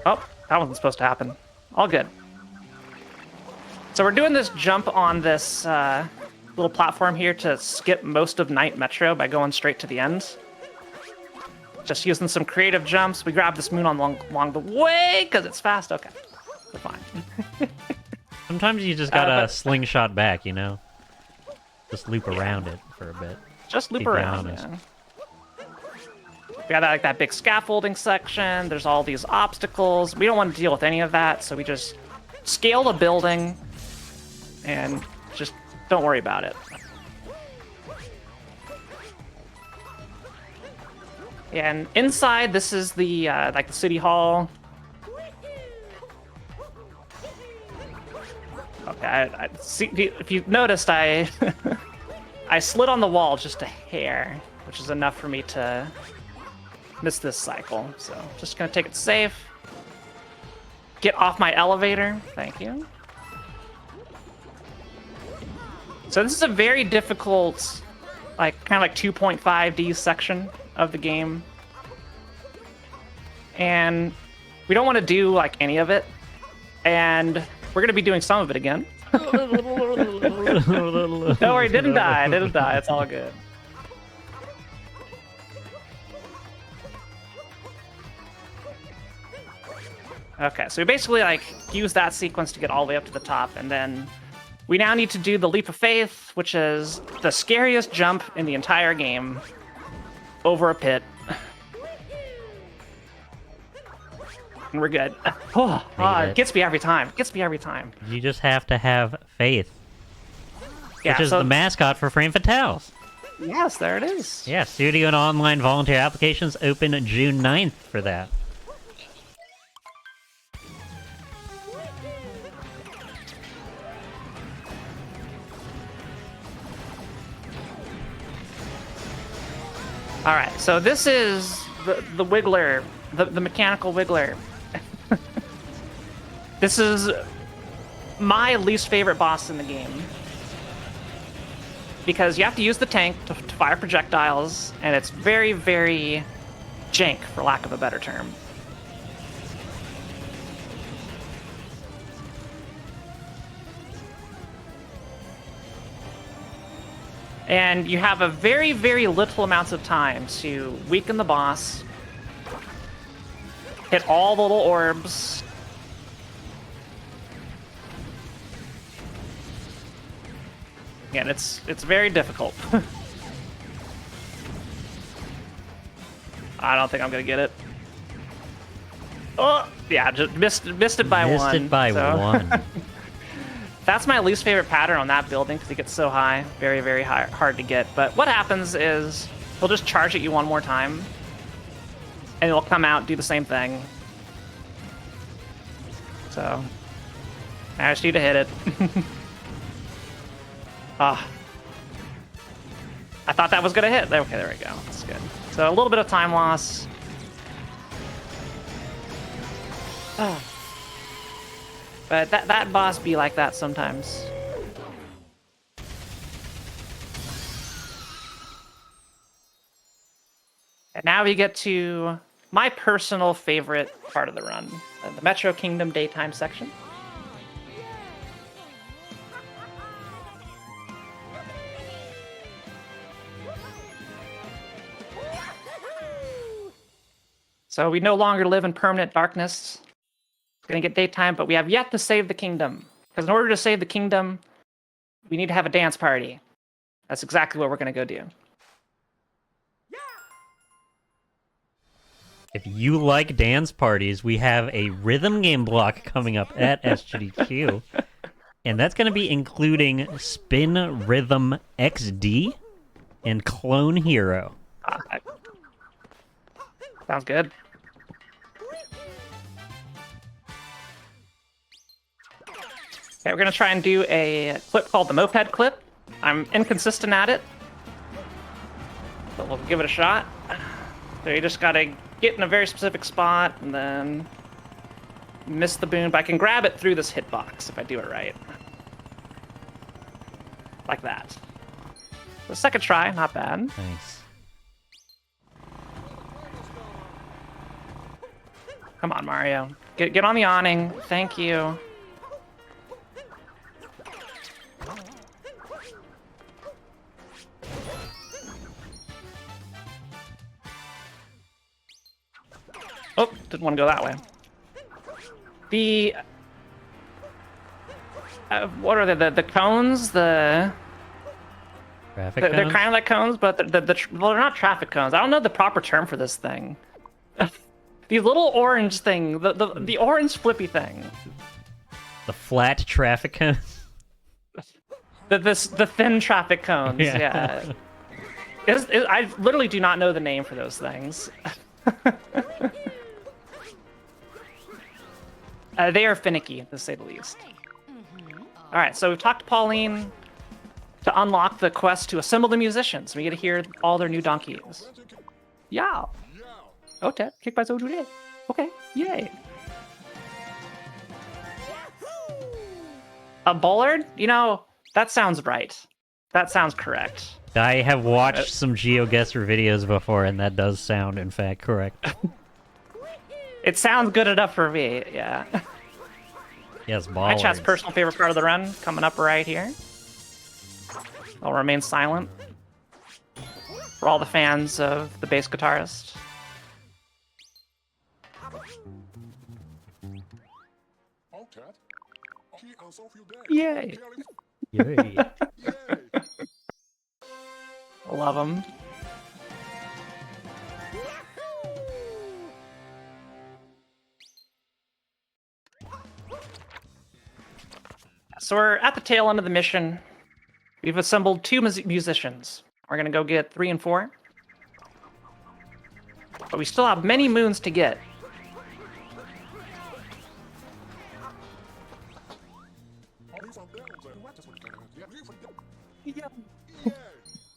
Oh, that wasn't supposed to happen. All good. So we're doing this jump on this little platform here to skip most of Night Metro by going straight to the end. Just using some creative jumps. We grab this moon along the way because it's fast. Okay, we're fine. Sometimes you just gotta slingshot back, you know? Just loop around it for a bit. Just loop around, yeah. We got like that big scaffolding section. There's all these obstacles. We don't want to deal with any of that, so we just scale the building and just don't worry about it. Yeah, and inside, this is the like the city hall. Okay, I see. If you noticed, I I slid on the wall just a hair, which is enough for me to miss this cycle. So just gonna take it safe. Get off my elevator. Thank you. So this is a very difficult, like kind of like 2.5D section of the game. And we don't want to do like any of it. And we're gonna be doing some of it again. Don't worry, didn't die. It's all good. Okay, so we basically like use that sequence to get all the way up to the top, and then we now need to do the Leap of Faith, which is the scariest jump in the entire game over a pit. And we're good. Oh, it gets me every time. You just have to have faith. Yeah, which is the mascot for Frame Fatales. Yes, there it is. Yeah, studio and online volunteer applications open June 9th for that. All right, so this is the Wiggler, the mechanical Wiggler. This is my least favorite boss in the game. Because you have to use the tank to fire projectiles, and it's very, very jank, for lack of a better term. And you have a very, very little amounts of time to weaken the boss, hit all the little orbs. Again, it's very difficult. I don't think I'm gonna get it. Oh, yeah, just missed it by one. Missed it by one. That's my least favorite pattern on that building because it gets so high. Very, very hard to get. But what happens is he'll just charge at you one more time, and it'll come out and do the same thing. So I just need to hit it. Ah. I thought that was going to hit. Okay, there we go. That's good. So a little bit of time loss. Ah. But that boss be like that sometimes. And now we get to my personal favorite part of the run, the Metro Kingdom daytime section. So we no longer live in permanent darkness. It's going to get daytime, but we have yet to save the kingdom. Because in order to save the kingdom, we need to have a dance party. That's exactly what we're going to go do. If you like dance parties, we have a rhythm game block coming up at SGDQ. And that's going to be including Spin Rhythm XD and Clone Hero. Sounds good. Okay, we're gonna try and do a clip called the Moped clip. I'm inconsistent at it, but we'll give it a shot. So you just gotta get in a very specific spot and then miss the boom, but I can grab it through this hitbox if I do it right. Like that. The second try, not bad. Nice. Come on, Mario. Get on the awning. Thank you. Oh, didn't want to go that way. The what are they? The cones? They're Traffic cones? kind of like cones, but well, they're not traffic cones. I don't know the proper term for this thing. The little orange thing, the orange flippy thing. The flat traffic cones? The thin traffic cones. Yeah. I literally do not know the name for those things. They are finicky, to say the least. All right, so we've talked to Pauline to unlock the quest to assemble the musicians. We get to hear all their new donkeys. Yeah. Okay, kick by Zojure. Okay, yay. A bollard? You know, that sounds right. That sounds correct. I have watched some GeoGuessr videos before, and that does sound, in fact, correct. It sounds good enough for me, yeah. Yes, My bollards. chat's personal favorite part of the run coming up right here. I'll remain silent for all the fans of the bass guitarist. Yay! Yay. Love him. So we're at the tail end of the mission. We've assembled 2 musicians. We're gonna go get 3 and 4. But we still have many moons to get.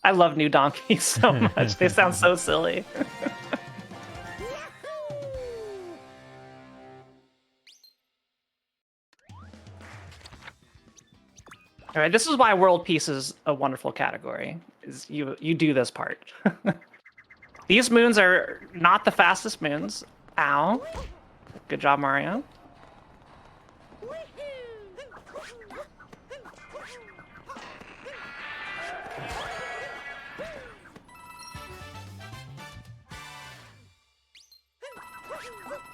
I love new donkeys so much. They sound so silly. All right, this is why world peace is a wonderful category. Is you do this part. These moons are not the fastest moons. Ow. Good job, Mario.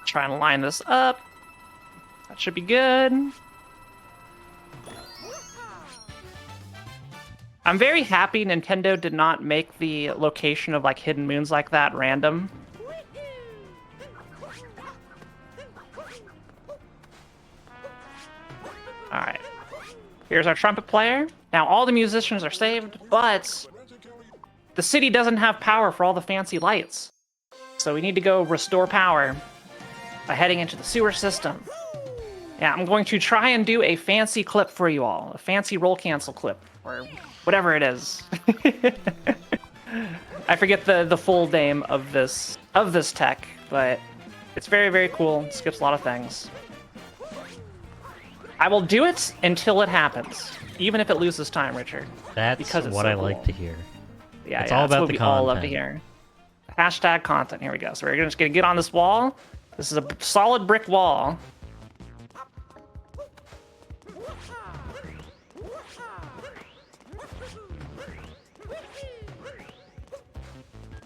Trying to line this up. That should be good. I'm very happy Nintendo did not make the location of like hidden moons like that random. Alright. Here's our trumpet player. Now all the musicians are saved, but the city doesn't have power for all the fancy lights. So we need to go restore power by heading into the sewer system. Yeah, I'm going to try and do a fancy clip for you all. A fancy roll cancel clip, or whatever it is. I forget the full name of this tech, but it's very, very cool. It skips a lot of things. I will do it until it happens, even if it loses time, Richard. That's because it's what so I cool. like to hear. Yeah, It's yeah, all that's about what the we all love to content. hear. Hashtag content. Here we go. So we're just gonna get on this wall. This is a solid brick wall.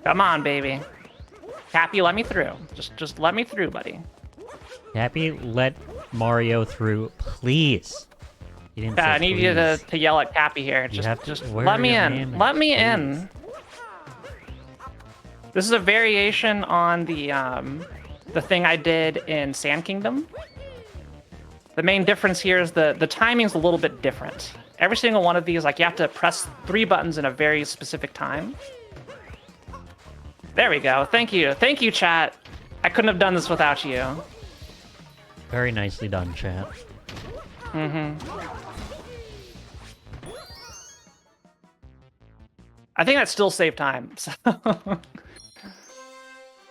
Come on, baby. Cappy, let me through. Just let me through, buddy. Happy, let Mario through, please. You didn't Yeah, say I need you please. to yell at Cappy here. have to Just wear let me your in. name, Let me please. in. This is a variation on the thing I did in Sand Kingdom. The main difference here is the timing's a little bit different. Every single one of these, like, you have to press 3 buttons in a very specific time. There we go. Thank you. Thank you, chat. I couldn't have done this without you. Very nicely done, chat. I think that still saved time. So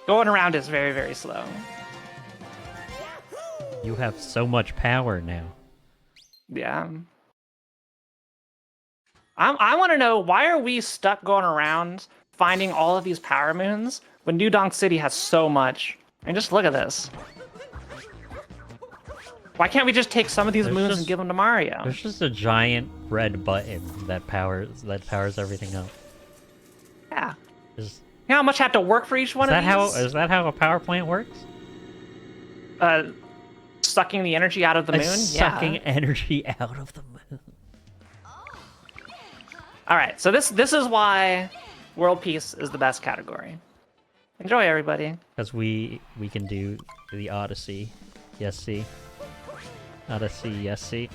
going around is very, very slow. You have so much power now. Yeah. I want to know, why are we stuck going around finding all of these power moons when New Donk City has so much? And just look at this. Why can't we just take some of these moons and give them to Mario? There's just a giant red button that powers everything up. Yeah. Is, You know how much I have to work for each one of these? Is that how a power plant works? Sucking the energy out of the moon? Sucking energy out of the moon. Alright, so this is why World Peace is the best category. Enjoy, everybody. Because we can do the Odyssey. Yes, see. Odyssey, yes, see.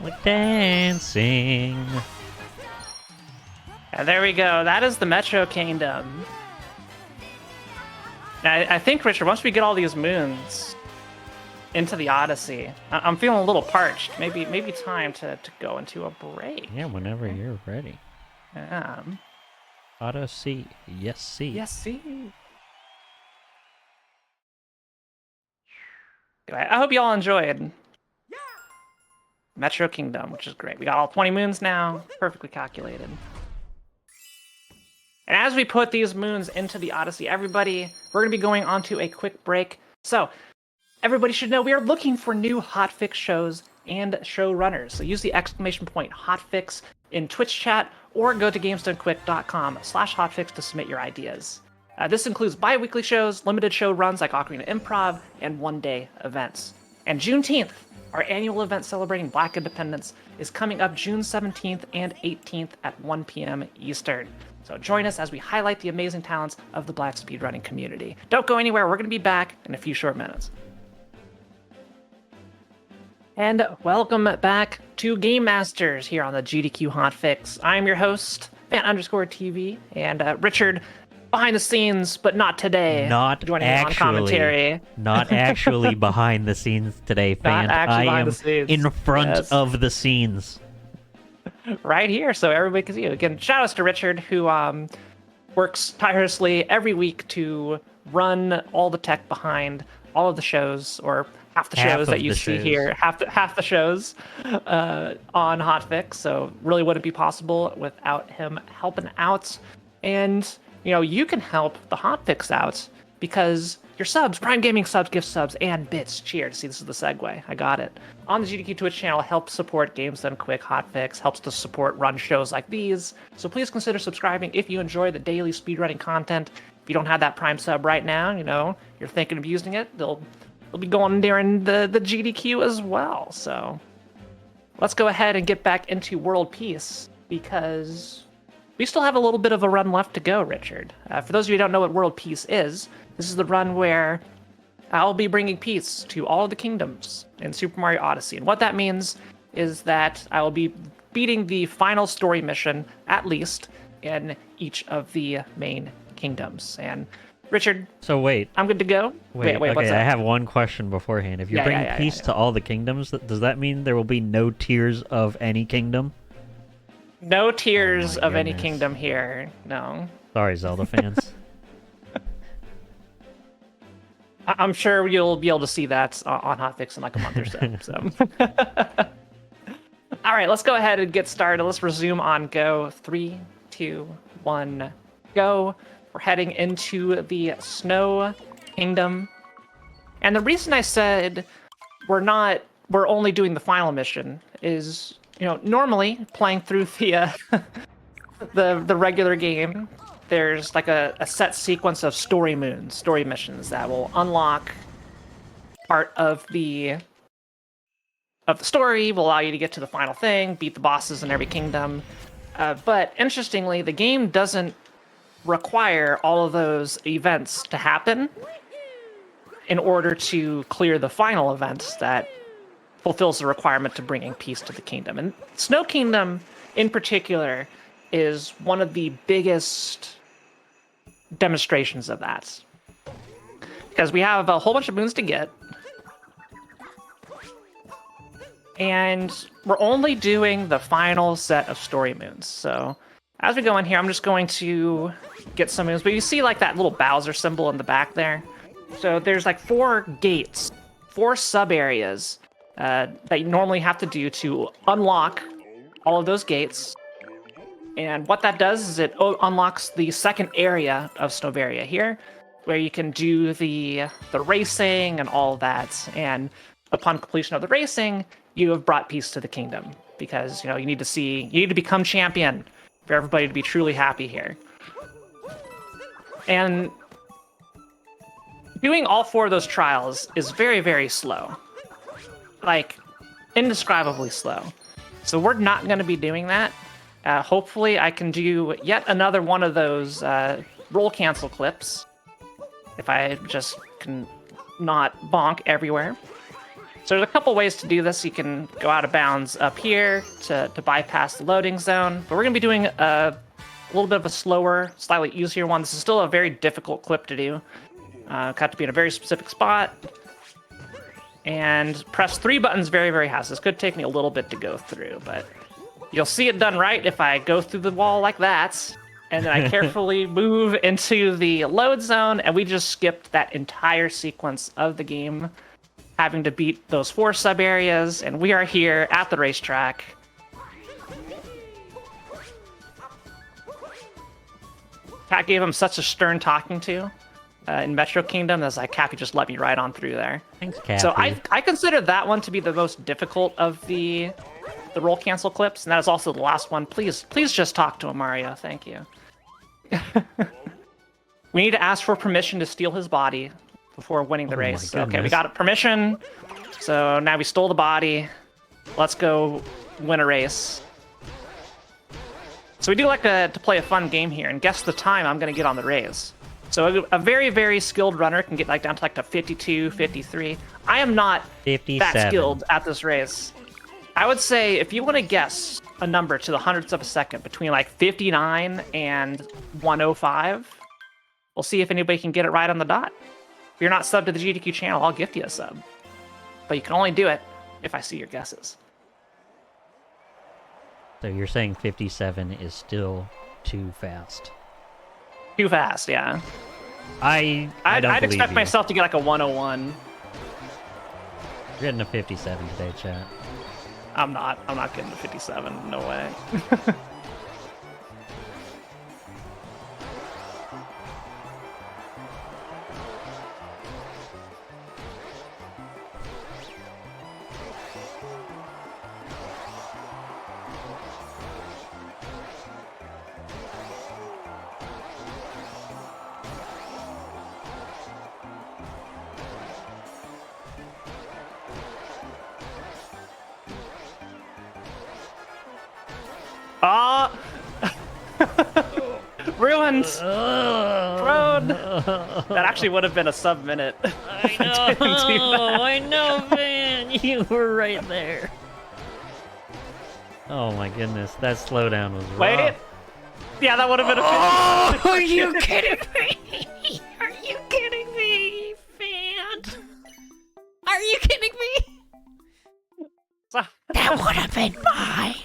We're dancing. And there we go. That is the Metro Kingdom. Now, I think, Richard, once we get all these moons into the Odyssey, I'm feeling a little parched. Maybe time to go into a break. Yeah, whenever you're ready. Odyssey, yes, see. Yes, see. I hope you all enjoyed Metro Kingdom, which is great. We got all 20 moons now, perfectly calculated. And as we put these moons into the Odyssey, everybody, we're going to be going on to a quick break. So, everybody should know we are looking for new hotfix shows and showrunners. So use the exclamation point hotfix in Twitch chat or go to gamesdonequick.com/hotfix to submit your ideas. This includes bi-weekly shows, limited show runs like Ocarina Improv, and one-day events. And Juneteenth, our annual event celebrating Black Independence, is coming up June 17th and 18th at 1 p.m. Eastern. So join us as we highlight the amazing talents of the Black speedrunning community. Don't go anywhere, we're going to be back in a few short minutes. And welcome back to Game Masters here on the GDQ Hotfix. I'm your host, Fan_TV, and Richard, behind the scenes, but not today. Not joining me on commentary. Not actually behind the scenes today, Fan. I am in front of the scenes. Right here, so everybody can see you. Again, shout outs to Richard, who works tirelessly every week to run all the tech behind all of the shows, or half the shows that you see here, half the shows on Hotfix. So really wouldn't be possible without him helping out. And you can help the Hotfix out because your subs, Prime Gaming subs, gift subs, and bits. Cheers. See, this is the segue. I got it. On the GDQ Twitch channel helps support Games Done Quick Hotfix, helps to support run shows like these. So please consider subscribing if you enjoy the daily speedrunning content. If you don't have that Prime sub right now, you're thinking of using it, they'll be going during the GDQ as well. So let's go ahead and get back into World Peace because we still have a little bit of a run left to go, Richard. For those of you who don't know what world peace is, this is the run where I'll be bringing peace to all of the kingdoms in Super Mario Odyssey. And what that means is that I will be beating the final story mission, at least, in each of the main kingdoms. And Richard, So wait, I'm good to go. Wait, okay, what's that? I have one question beforehand. If you Yeah, bring yeah, peace to all the kingdoms, does that mean there will be no tiers of any kingdom? No tiers Oh my of any goodness. kingdom here. No. Sorry, Zelda fans. I'm sure you'll be able to see that on Hotfix in like a month or so. All right, let's go ahead and get started. Let's resume on go. 3, 2, 1, go. We're heading into the Snow Kingdom. And the reason I said we're only doing the final mission is, normally playing through the the regular game, there's like a set sequence of story missions that will unlock part of the story, will allow you to get to the final thing, beat the bosses in every kingdom. But interestingly, the game doesn't require all of those events to happen in order to clear the final events that fulfills the requirement to bringing peace to the kingdom. And Snow Kingdom, in particular, is one of the biggest demonstrations of that. Because we have a whole bunch of moons to get, and we're only doing the final set of story moons. So as we go in here, I'm just going to get some moons. But you see like that little Bowser symbol in the back there? So there's like 4 gates, 4 sub-areas that you normally have to do to unlock all of those gates. And what that does is it unlocks the second area of Snowvaria here, where you can do the racing and all that. And upon completion of the racing, you have brought peace to the kingdom, because you need to become champion for everybody to be truly happy here. And doing all 4 of those trials is very, very slow. Like, indescribably slow. So we're not going to be doing that. Hopefully I can do yet another one of those roll cancel clips, if I just can not bonk everywhere. So there's a couple ways to do this. You can go out of bounds up here to bypass the loading zone, but we're going to be doing a little bit of a slower, slightly easier one. This is still a very difficult clip to do. Got to be in a very specific spot. And press 3 buttons very, very fast. This could take me a little bit to go through, but you'll see it done right if I go through the wall like that, and then I carefully move into the load zone, and we just skipped that entire sequence of the game, having to beat those 4 sub-areas, and we are here at the racetrack. Cat gave him such a stern talking to in Metro Kingdom, that's like, Cat could just let me right on through there. Thanks, Kathy. So I consider that one to be the most difficult of the roll cancel clips, and that is also the last one. Please just talk to him, Mario. Thank you. We need to ask for permission to steal his body before winning the race. Okay, we got permission. So now we stole the body. Let's go win a race. So we do like to play a fun game here and guess the time I'm going to get on the race. So a very, very skilled runner can get like down to like the 52, 53. I am not 57. that skilled at this race. I would say if you want to guess a number to the hundredths of a second between like 59 and 105, we'll see if anybody can get it right on the dot. If you're not subbed to the GDQ channel, I'll gift you a sub. But you can only do it if I see your guesses. So you're saying 57 is still too fast? Too fast, yeah. I'd I'd expect myself to get like a 101. You're getting a 57 today, chat. I'm not getting to 57. No way. Ruined! Thrown! That actually would have been a sub-minute. I know, I know, man. You were right there. Oh my goodness, that slowdown was rough. Wait. Yeah, that would have been a finish. Are you kidding me? Are you kidding me, fan? Are you kidding me? That would have been mine.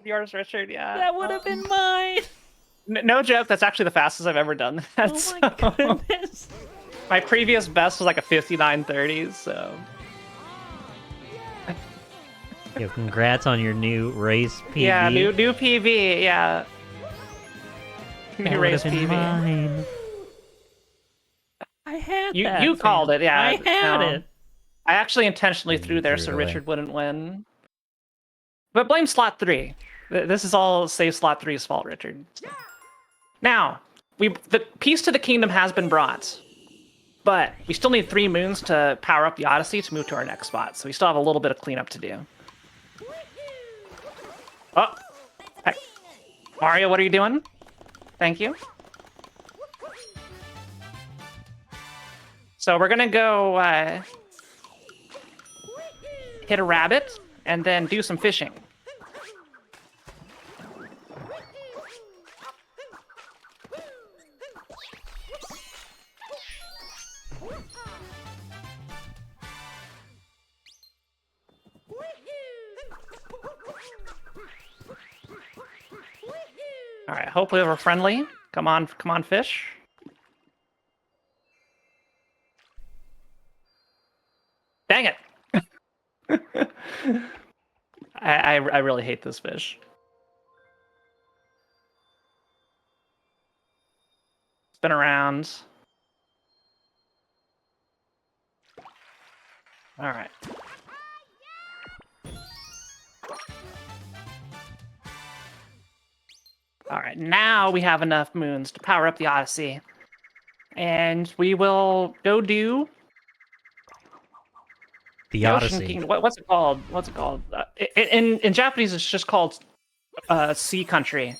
Yours, Richard, yeah. That would have been mine. No joke, that's actually the fastest I've ever done that. Oh my goodness. My previous best was like a 59:30, so... Yo, congrats on your new race PB. Yeah, new PB, yeah. New race PB. Mine. I had that. You called it, yeah. I had it. I actually intentionally threw there so Richard wouldn't win. But blame slot 3. This is all save slot 3's fault, Richard. Now, the piece to the kingdom has been brought. But we still need 3 moons to power up the Odyssey to move to our next spot. So we still have a little bit of cleanup to do. Oh! Hey. Mario, what are you doing? Thank you. So we're gonna go hit a rabbit and then do some fishing. All right, hopefully we're friendly. Come on, fish. Dang it! I really hate this fish. Spin around. All right. All right, now we have enough moons to power up the Odyssey. And we will go do... The Odyssey. What's it called? What's it called? In Japanese, it's just called Sea Country.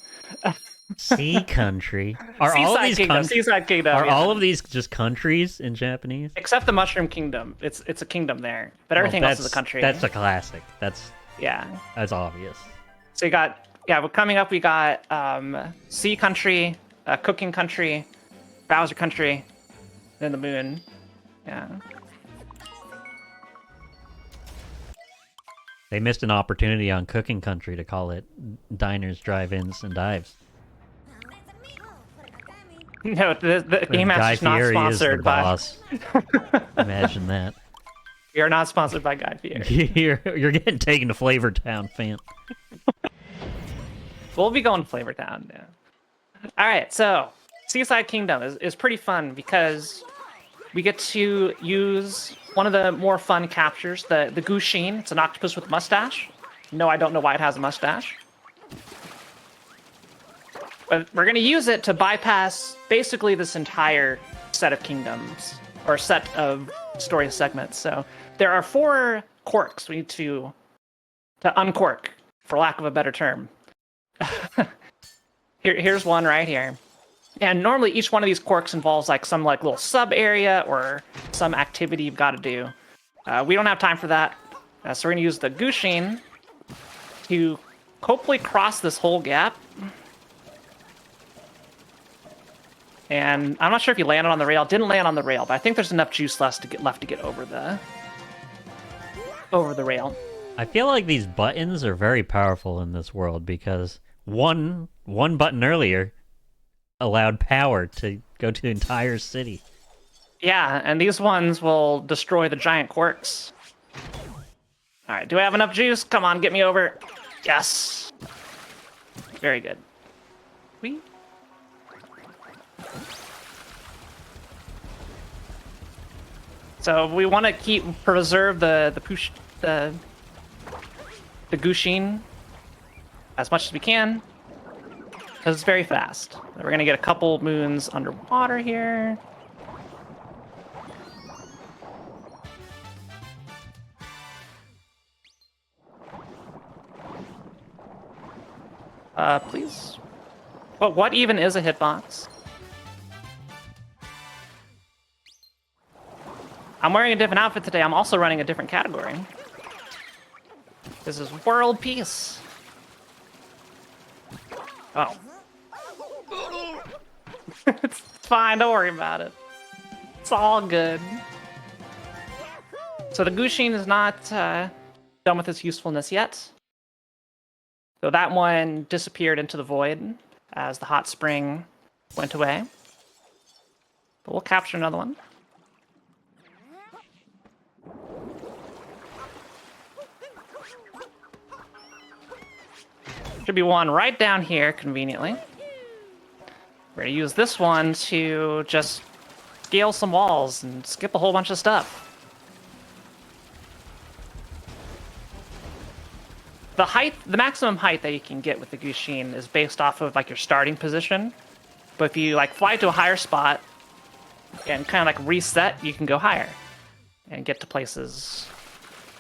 Sea Country? Are all of these Seaside Kingdom. Are all of these just countries in Japanese? Except the Mushroom Kingdom. It's a kingdom there. But everything else is a country. That's a classic. That's obvious. So you got... Yeah, but coming up, we got Sea Country, Cooking Country, Bowser Country, then the Moon. Yeah. They missed an opportunity on Cooking Country to call it Diners, Drive-Ins, and Dives. No, the Game Master's not sponsored by... Boss. Imagine that. We are not sponsored by Guy Fieri. You're getting taken to Flavor Town, fam. We'll be going to Flavor Town, yeah. All right, so Seaside Kingdom is pretty fun because we get to use one of the more fun captures, the Gushin. It's an octopus with a mustache. No, I don't know why it has a mustache. But we're going to use it to bypass basically this entire set of kingdoms, or set of story segments. So there are 4 corks we need to uncork, for lack of a better term. Here's one right here. And normally each one of these corks involves like some like little sub area or some activity you've got to do. We don't have time for that. So we're going to use the Gushin to hopefully cross this whole gap. And I'm not sure if he landed on the rail. Didn't land on the rail, but I think there's enough juice left to get over the rail. I feel like these buttons are very powerful in this world because one button earlier allowed power to go to the entire city. Yeah, and these ones will destroy the giant quirks. All right, do I have enough juice? Come on, get me over. Yes. Very good. Whee. So we want to preserve the Gushin as much as we can, because it's very fast. We're gonna get a couple moons underwater here. Please. But what even is a hitbox? I'm wearing a different outfit today. I'm also running a different category. This is World Peace. Oh. It's fine, don't worry about it. It's all good. So the Gushin is not done with its usefulness yet. So that one disappeared into the void as the hot spring went away. But we'll capture another one. Should be one right down here, conveniently. We're gonna use this one to just scale some walls and skip a whole bunch of stuff. The maximum height that you can get with the Gushin is based off of like your starting position. But if you like fly to a higher spot and kind of like reset, you can go higher and get to places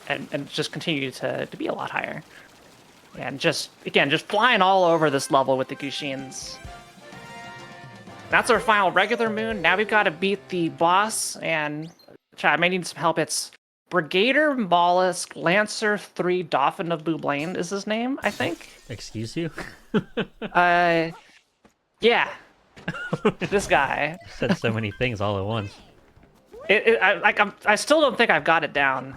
and just continue to be a lot higher. And just, again, just flying all over this level with the Gushins. That's our final regular moon. Now we've got to beat the boss, and I may need some help. It's Brigadier Mollusk Lancer 3 Dauphin of Bublain is his name, I think. Excuse you? Yeah. This guy. You said so many things all at once. I still don't think I've got it down.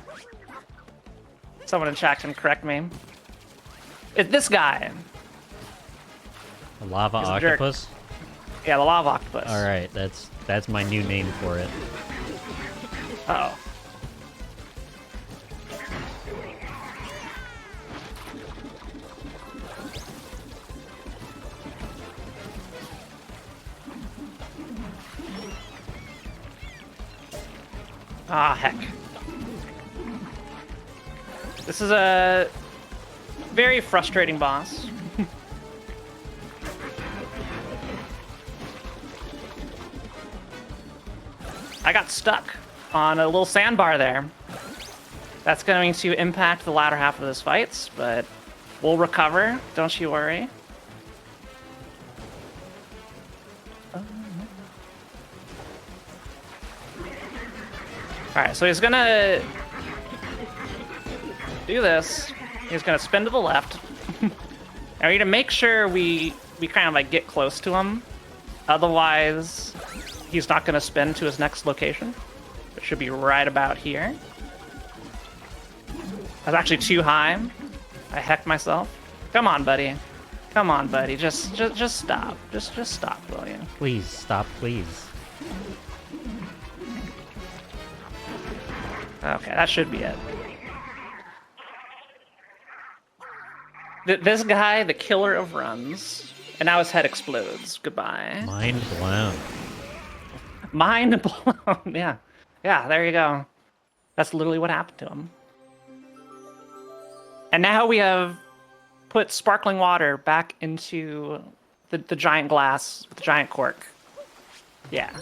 Someone in chat can correct me. It's this guy. A lava He's a octopus? jerk. Yeah, the lava octopus. Alright, that's my new name for it. Uh-oh. Ah, heck. This is a very frustrating boss. I got stuck on a little sandbar there. That's going to impact the latter half of this fight, but we'll recover, don't you worry. Alright, so he's gonna do this. He's gonna spin to the left. And we need to make sure we kind of like get close to him. Otherwise, he's not gonna spin to his next location. It should be right about here. That's actually too high. I hecked myself. Come on, buddy. Come on, buddy. Just stop. Just stop, will you? Please, stop, please. Okay, that should be it. This guy, the killer of runs, and now his head explodes. Goodbye. Mind blown. Mind blown. Yeah. Yeah, there you go. That's literally what happened to him. And now we have put sparkling water back into the giant glass with the giant cork. Yeah.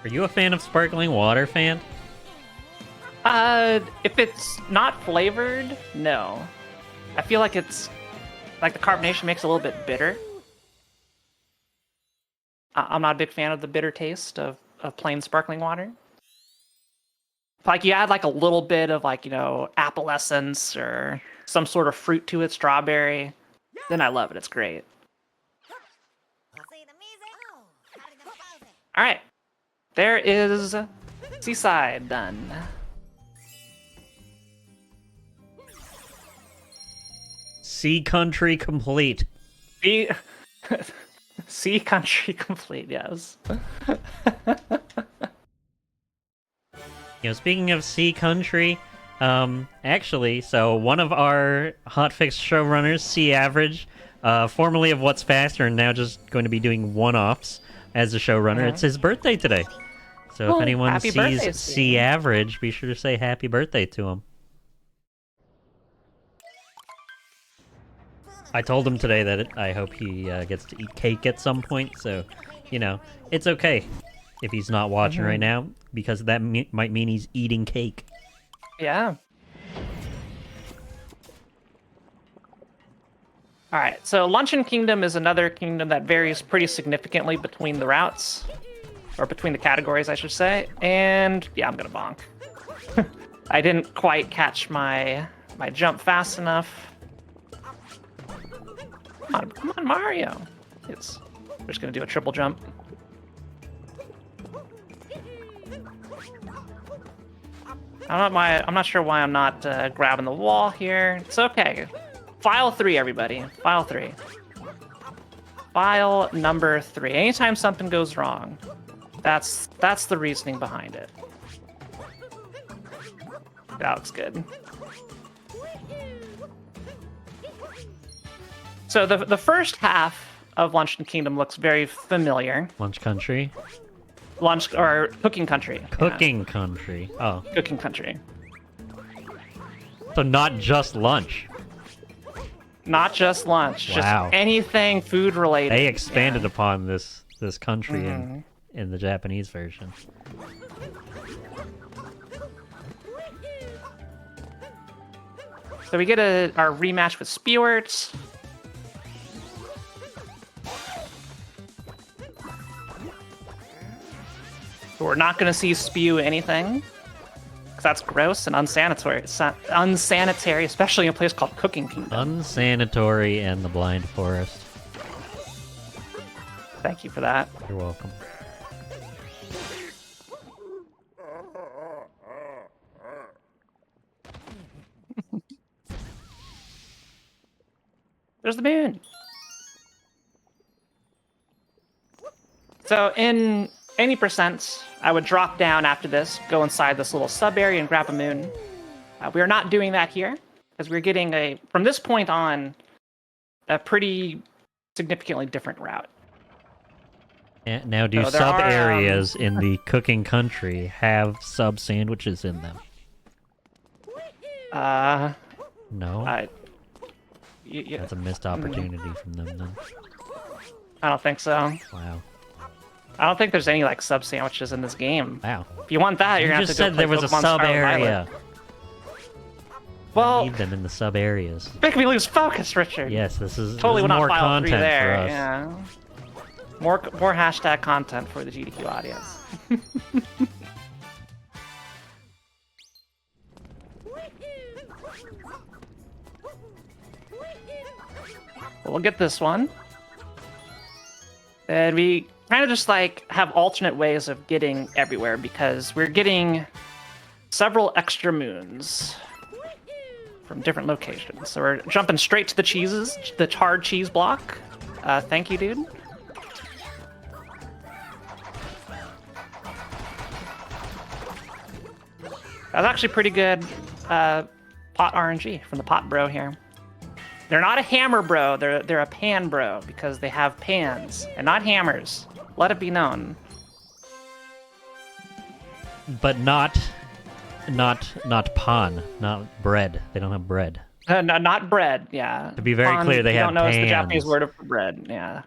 Are you a fan of sparkling water, fan? If it's not flavored, no. I feel like it's like the carbonation makes it a little bit bitter. I'm not a big fan of the bitter taste of plain sparkling water. If, like, you add like a little bit of like, you know, apple essence or some sort of fruit to it, strawberry, then I love it. It's great. All right, there is Seaside done. Sea country complete. Sea country complete, yes. Speaking of sea country, actually, so one of our hotfix showrunners, Sea Average, formerly of What's Faster, and now just going to be doing one-offs as a showrunner. It's his birthday today. So if anyone sees Sea Average, be sure to say happy birthday to him. I told him today that I hope he gets to eat cake at some point, so, it's okay if he's not watching right now, because that might mean he's eating cake. Yeah. All right, so Luncheon Kingdom is another kingdom that varies pretty significantly between the routes, or between the categories, I should say. And yeah, I'm gonna bonk. I didn't quite catch my jump fast enough. Come on, Mario. We're just gonna do a triple jump. I'm not sure why I'm not grabbing the wall here. It's okay. File 3, everybody. File 3. File number 3. Anytime something goes wrong, that's the reasoning behind it. That looks good. So the first half of Luncheon Kingdom looks very familiar. Lunch Country? Lunch or Cooking Country. Cooking Country. Oh. Cooking Country. So not just lunch. Not just lunch. Wow. Just anything food related. They expanded upon this country in the Japanese version. So we get our rematch with Spewart. So we're not going to see Spew anything, because that's gross and unsanitary. Unsanitary, especially in a place called Cooking Kingdom. Unsanitary and the Blind Forest. Thank you for that. You're welcome. There's the moon. So in any percent, I would drop down after this, go inside this little sub area and grab a moon. We are not doing that here, because we're getting from this point on, a pretty significantly different route. And now, do So sub areas in the Cooking Country have sub sandwiches in them? No? That's a missed opportunity from them, then. I don't think so. Wow. I don't think there's any like sub sandwiches in this game. Wow. If you want that, you're gonna have just to go said there was a Pokemon sub Scarlet area. Violet. Well, Leave them in the sub areas. make me lose focus, Richard. Yes, this is Totally will not more file 3 content there. for us. Yeah. More hashtag content for the GDQ audience. We'll get this one. And we kind of just like have alternate ways of getting everywhere because we're getting several extra moons from different locations. So we're jumping straight to the cheeses, the hard cheese block. Thank you, dude. That's actually pretty good pot RNG from the pot bro here. They're not a hammer bro, they're a pan bro because they have pans and not hammers. Let it be known. But not pan, not bread. They don't have bread. No, not bread, yeah. To be very clear, they have don't know it's the pans. Japanese word for bread, yeah.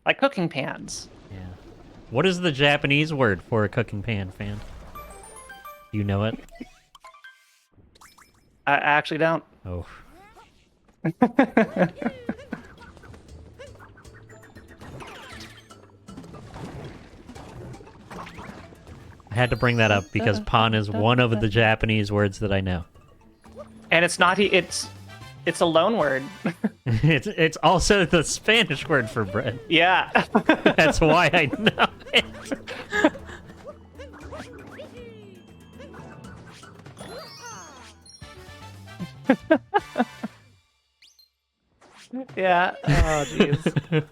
Like cooking pans. Yeah. What is the Japanese word for a cooking pan, fan? You know it? I actually don't. Oh. I had to bring that up because pan is one of the Japanese words that I know. And it's not it's a loan word. It's also the Spanish word for bread. Yeah. That's why I know it. Yeah. Oh, jeez.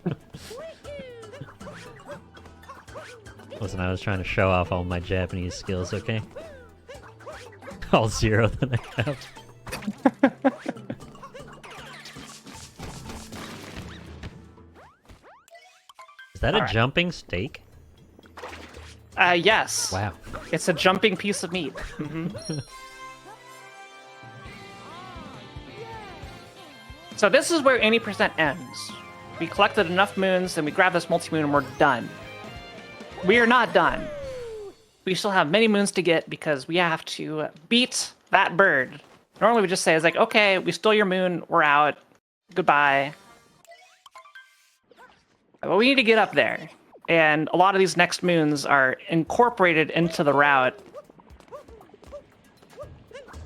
Listen, I was trying to show off all my Japanese skills, okay? All 0 that I have. Is that a jumping steak? Yes. Wow. It's a jumping piece of meat. Mm-hmm. So this is where any percent ends. We collected enough moons, and we grab this multi-moon, and we're done. We are not done. We still have many moons to get because we have to beat that bird. Normally we just say, it's like, okay, we stole your moon, we're out. Goodbye. Well, we need to get up there. And a lot of these next moons are incorporated into the route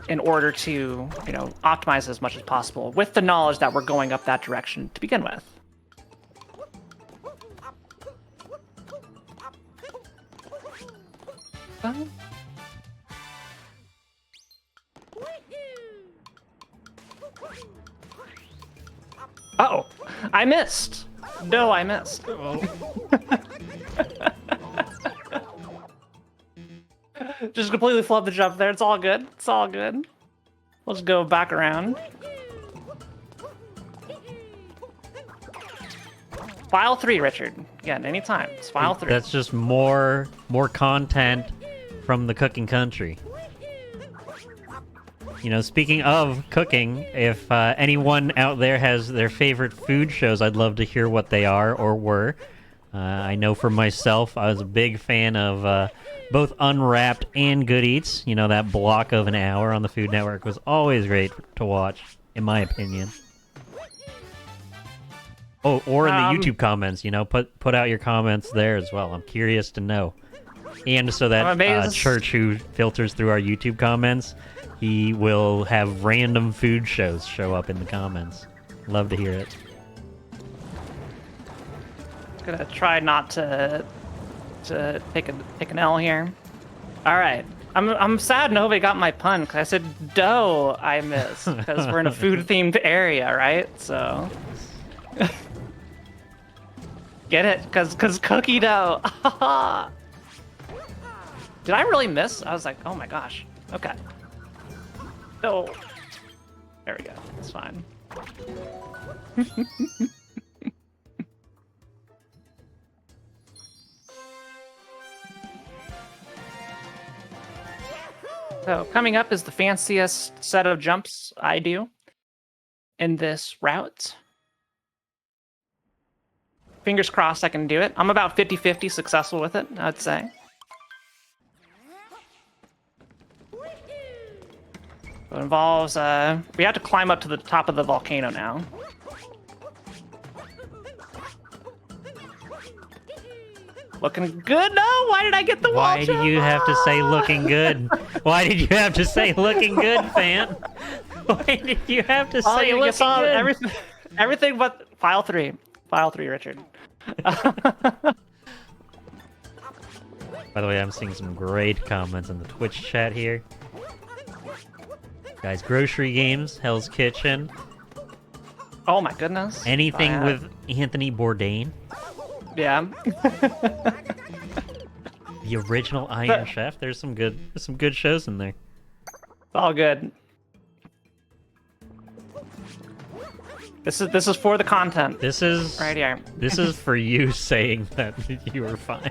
in order to, optimize as much as possible with the knowledge that we're going up that direction to begin with. Uh-oh, I missed. No, I missed. Just completely flubbed the jump there. It's all good. It's all good. Let's go back around. File 3, Richard. Again, anytime. It's file 3. That's just more content from the cooking country. Speaking of cooking, if anyone out there has their favorite food shows, I'd love to hear what they are or were. I know for myself, I was a big fan of both Unwrapped and Good Eats. That block of an hour on the Food Network was always great to watch, in my opinion. Oh, or in the YouTube comments, put out your comments there as well. I'm curious to know. And so that Church who filters through our YouTube comments, he will have random food shows show up in the comments. Love to hear it. Gonna try not to take an L here. All right, I'm sad nobody got my pun because I said dough I miss because we're in a food themed area, right? So get it? Because cookie dough. Did I really miss? I was like, oh my gosh. Okay. Oh, there we go. It's fine. So coming up is the fanciest set of jumps I do in this route. Fingers crossed I can do it. I'm about 50-50 successful with it, I'd say. It involves, we have to climb up to the top of the volcano now. Looking good? No, why did I get the wall Why jump? do you have to say looking good? Why did you have to say looking good, fan? Why did you have to say looking good? Everything but file 3. File 3, Richard. By the way, I'm seeing some great comments in the Twitch chat here. Guys, grocery games, Hell's Kitchen. Oh my goodness. Anything with Anthony Bourdain. Yeah. The original Iron Chef. There's some good shows in there. All good. This is for the content. This is right here. This is for you saying that you were fine.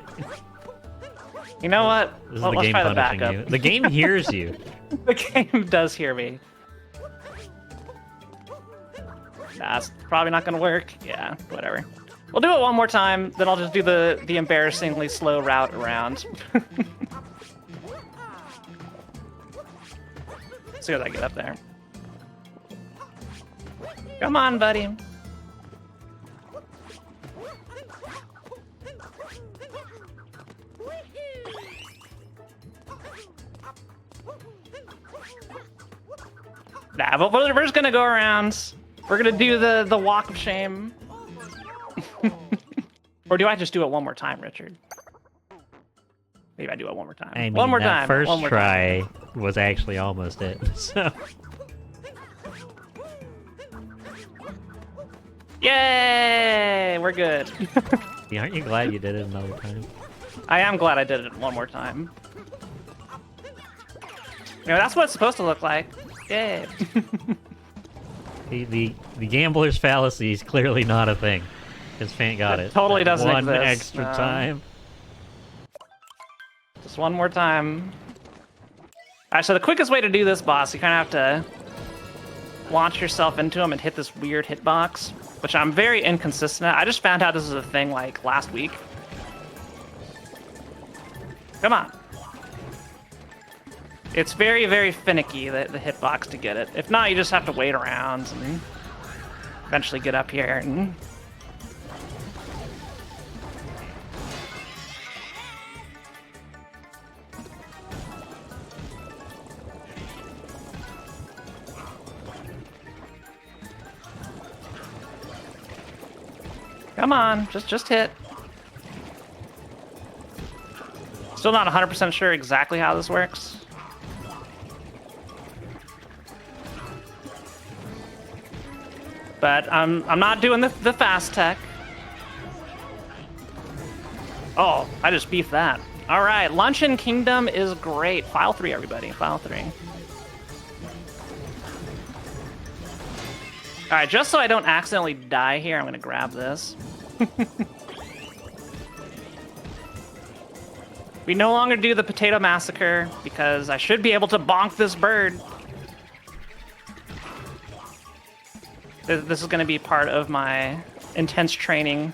You know what? This is the game punishing you. The game hears you. The game does hear me. That's probably not gonna work. Yeah, whatever. We'll do it one more time, then I'll just do the embarrassingly slow route around. See what I get up there. Come on, buddy. Nah, but we're just gonna go around. We're gonna do the walk of shame. Or do I just do it one more time, Richard? Maybe I do it one more time. I mean, one more that time. first one more try time. was actually almost it. So. Yay! We're good. Aren't you glad you did it another time? I am glad I did it one more time. That's what it's supposed to look like. Yay! The gambler's fallacy is clearly not a thing. Because Fant got it. Totally doesn't one exist. Extra time. Just one more time. Alright, so the quickest way to do this boss, you kind of have to launch yourself into him and hit this weird hitbox, which I'm very inconsistent at. I just found out this is a thing like last week. Come on. It's very, very finicky, the hitbox to get it. If not, you just have to wait around. And eventually get up here and... Come on, just hit. Still not 100% sure exactly how this works. But I'm not doing the fast tech. Oh, I just beefed that. All right, Luncheon Kingdom is great. File 3, everybody. File 3. All right, just so I don't accidentally die here, I'm going to grab this. We no longer do the Potato Massacre because I should be able to bonk this bird. This is going to be part of my intense training.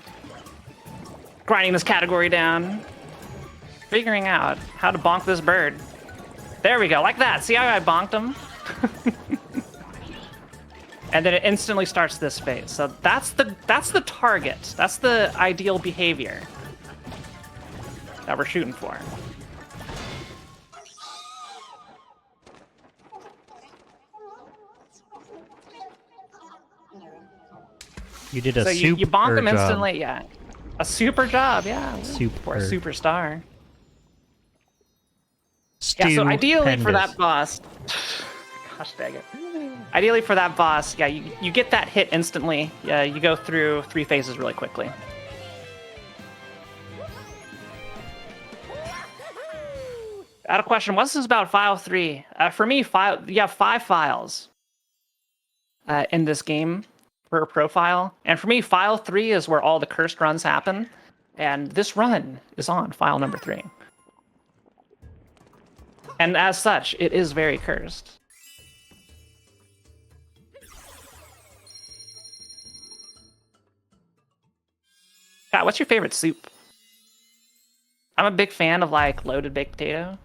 Grinding this category down. Figuring out how to bonk this bird. There we go, like that. See how I bonked him? And then it instantly starts this phase. So that's the target. That's the ideal behavior that we're shooting for. You did a so super you bonk them job. instantly, yeah. A super job, yeah. Super. For a superstar. Yeah, so ideally for that boss... Gosh dang it. Ideally for that boss, yeah, you get that hit instantly. Yeah, you go through 3 phases really quickly. Out of question, what's this about file 3? For me, you have 5 files in this game per profile. And for me, file 3 is where all the cursed runs happen. And this run is on file number 3. And as such, it is very cursed. God, what's your favorite soup? I'm a big fan of like loaded baked potato.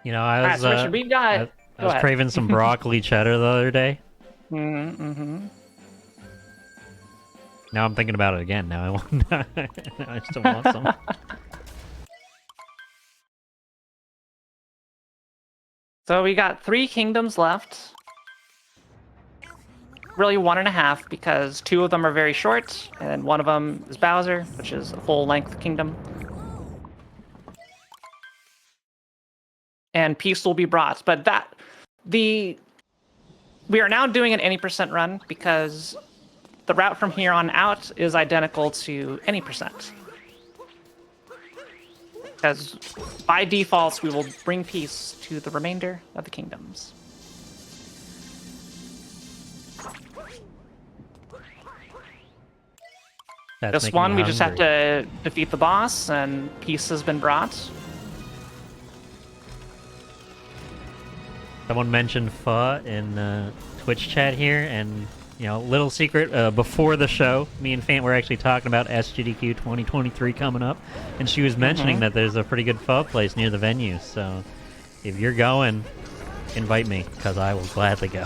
You know, I was Richard, we've got... I was craving some broccoli cheddar the other day. Mm-hmm. Now I'm thinking about it again. Now I want. I still want some. So we got 3 kingdoms left. Really 1.5 because 2 of them are very short, and one of them is Bowser, which is a full-length kingdom. And peace will be brought, but we are now doing an any % run because the route from here on out is identical to any %. Because by default, we will bring peace to the remainder of the kingdoms. This one, we just have to defeat the boss, and peace has been brought. Someone mentioned pho in Twitch chat here, and you know, little secret, before the show, me and Fant were actually talking about SGDQ 2023 coming up, and she was mentioning that there's a pretty good pho place near the venue, so if you're going, invite me, because I will gladly go.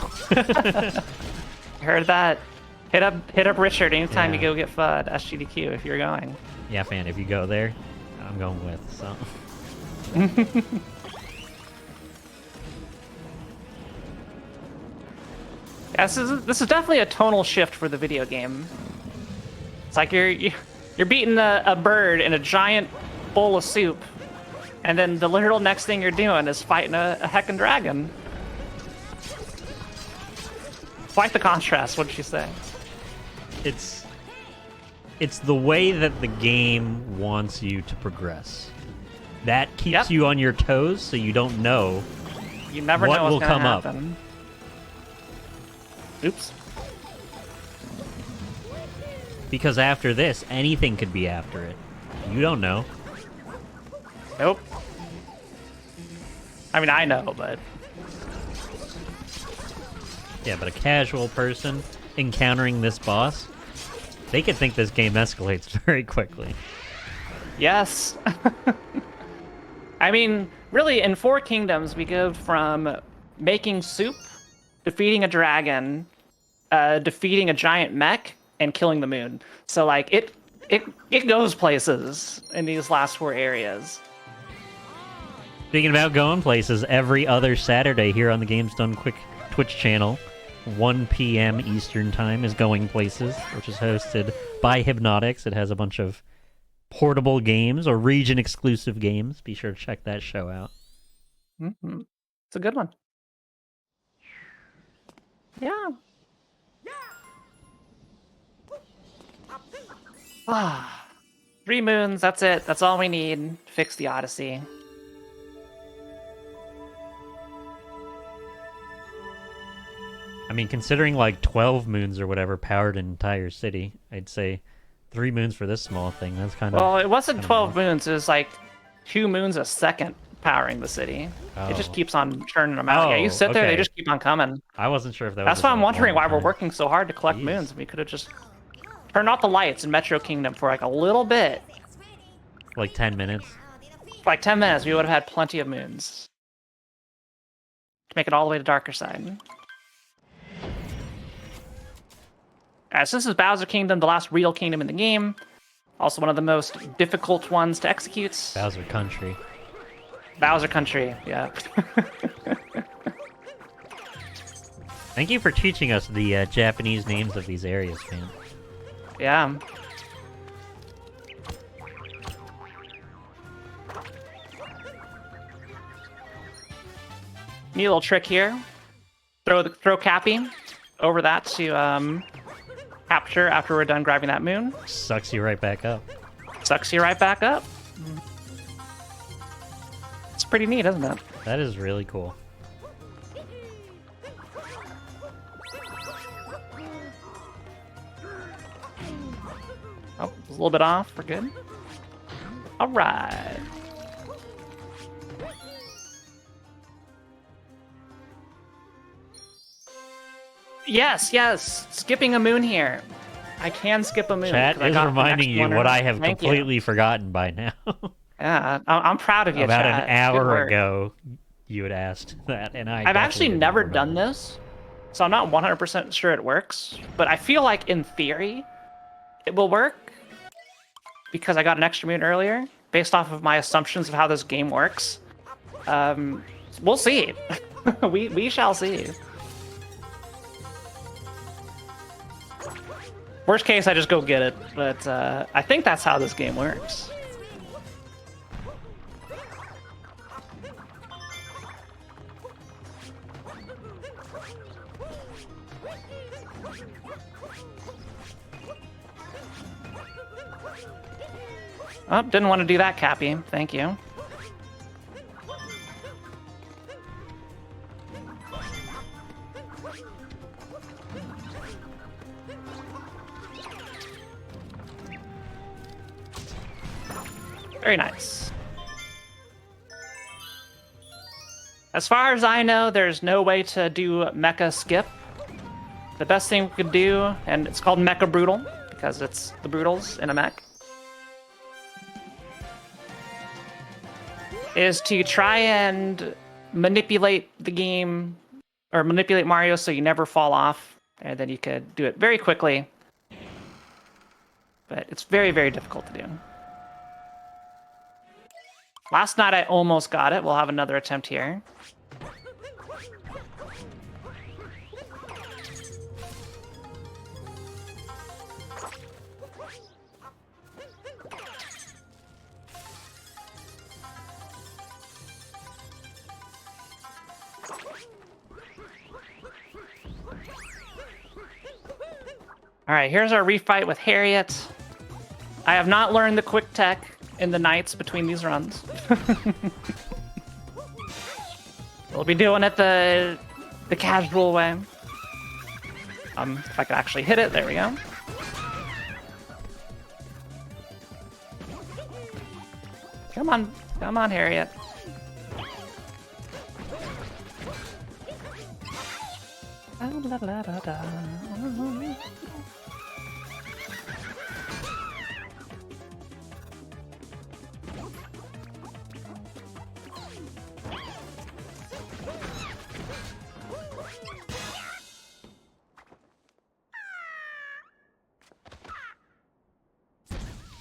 Heard that. Hit up Richard anytime you go get pho at SGDQ if you're going. Yeah, Fant, if you go there, I'm going with, so... Yeah, this is definitely a tonal shift for the video game. It's like you're beating a bird in a giant bowl of soup, and then the literal next thing you're doing is fighting a heckin' dragon. Quite the contrast, wouldn't you say? It's the way that the game wants you to progress. That keeps you on your toes, so you don't know you never know what's gonna happen. Up. Oops. Because after this, anything could be after it. You don't know. Nope. I mean, I know, but... Yeah, but a casual person encountering this boss, they could think this game escalates very quickly. Yes. I mean, really, in 4 kingdoms, we go from making soup, defeating a dragon, defeating a giant mech, and killing the moon. So like it goes places in these last 4 areas. Speaking about going places, every other Saturday here on the Games Done Quick Twitch channel, 1 p.m. Eastern Time is Going Places, which is hosted by Hypnotics. It has a bunch of portable games or region-exclusive games. Be sure to check that show out. Mm-hmm. It's a good one. Yeah. Ah, 3 moons, that's it. That's all we need to fix the Odyssey. I mean, considering like 12 moons or whatever powered an entire city, I'd say 3 moons for this small thing. That's kind of... Well, it wasn't 12 moons. It was like 2 moons a second powering the city. Oh. It just keeps on churning them out. Oh, Yeah, you sit there, okay. they just keep on coming. I wasn't sure if that That's was... why I'm wondering why we're time. working so hard to collect Jeez. moons. We could have just turned off the lights in Metro Kingdom for like a little bit. Like 10 minutes. For like 10 minutes, we would have had plenty of moons. To make it all the way to Darker Side. So this is Bowser Kingdom, the last real kingdom in the game. Also one of the most difficult ones to execute. Bowser Country. Bowser Country, yeah. Thank you for teaching us the Japanese names of these areas, man. Yeah. Neat little trick here. Throw Cappy over that to capture after we're done grabbing that moon. Sucks you right back up. Sucks you right back up. It's pretty neat, isn't it? That is really cool. Oh, it's a little bit off. We're good. All right. Yes, yes. Skipping a moon here. I can skip a moon. Chat 'cause I is got the reminding next you one what I early. have Thank you. completely forgotten by now. Yeah, I'm proud of you, About chat. an Good hour work. ago, you had asked that, and I've actually never done this, so I'm not 100% sure it works. But I feel like, in theory, it will work because I got an extra moon earlier, based off of my assumptions of how this game works. We'll see. we shall see. Worst case, I just go get it, but I think that's how this game works. Oh, didn't want to do that, Cappy. Thank you. Very nice. As far as I know, there's no way to do mecha skip. The best thing we could do, and it's called Mecha Brutal, because it's the Brutals in a mech, is to try and manipulate the game, or manipulate Mario so you never fall off, and then you could do it very quickly. But it's very, very difficult to do. Last night I almost got it. We'll have another attempt here. All right, here's our refight with Harriet. I have not learned the quick tech in the nights between these runs. We'll be doing it the casual way. If I could actually hit it, there we go. Come on, Harriet.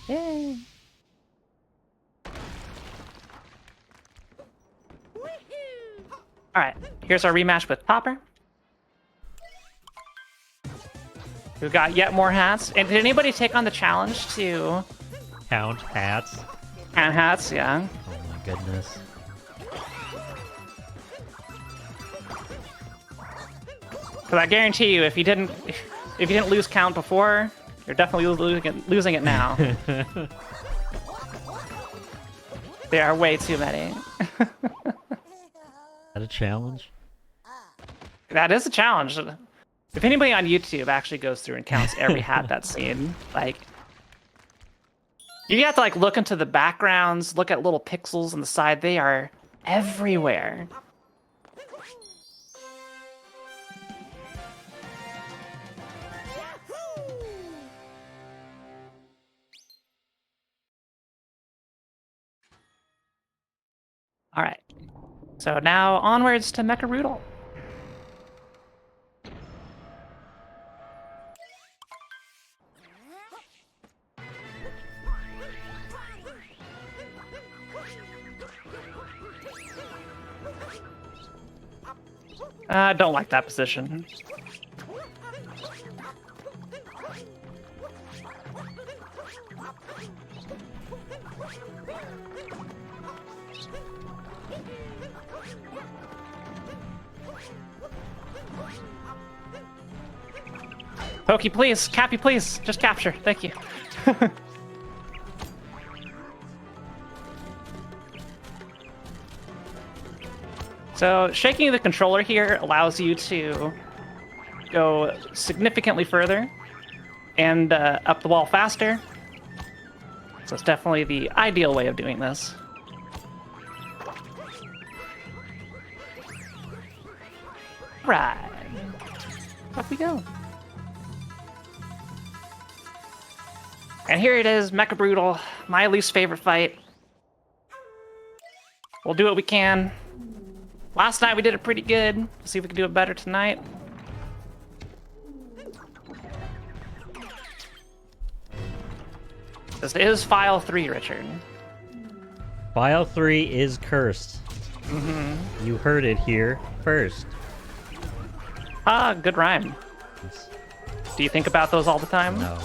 Yay! All right, here's our rematch with Topper. We've got yet more hats. And did anybody take on the challenge to Count hats. count hats? Yeah. Oh my goodness. Because I guarantee you, if you didn't lose count before, you're definitely losing it now. There are way too many. Is that a challenge? That is a challenge. If anybody on YouTube actually goes through and counts every hat that's seen, like, you have to like look into the backgrounds, look at little pixels on the side. They are everywhere. All right. So now onwards to Mecha Roodle. I don't like that position. Pokey, please. Cappy, please. Just capture. Thank you. So shaking the controller here allows you to go significantly further and up the wall faster. So it's definitely the ideal way of doing this. Right. Up we go. And here it is, Mecha Brutal, my least favorite fight. We'll do what we can. Last night we did it pretty good. Let's see if we can do it better tonight. This is File 3, Richard. File 3 is cursed. Mm-hmm. You heard it here first. Ah, good rhyme. Do you think about those all the time? No.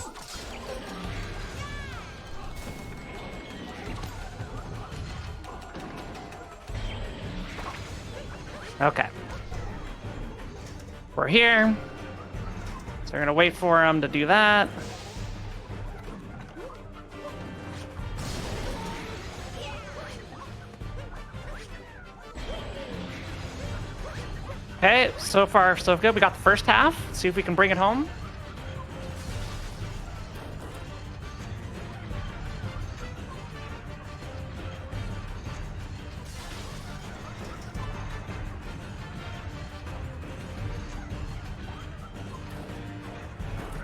Okay. We're here. So we're gonna wait for him to do that. Okay, so far so good. We got the first half. Let's see if we can bring it home.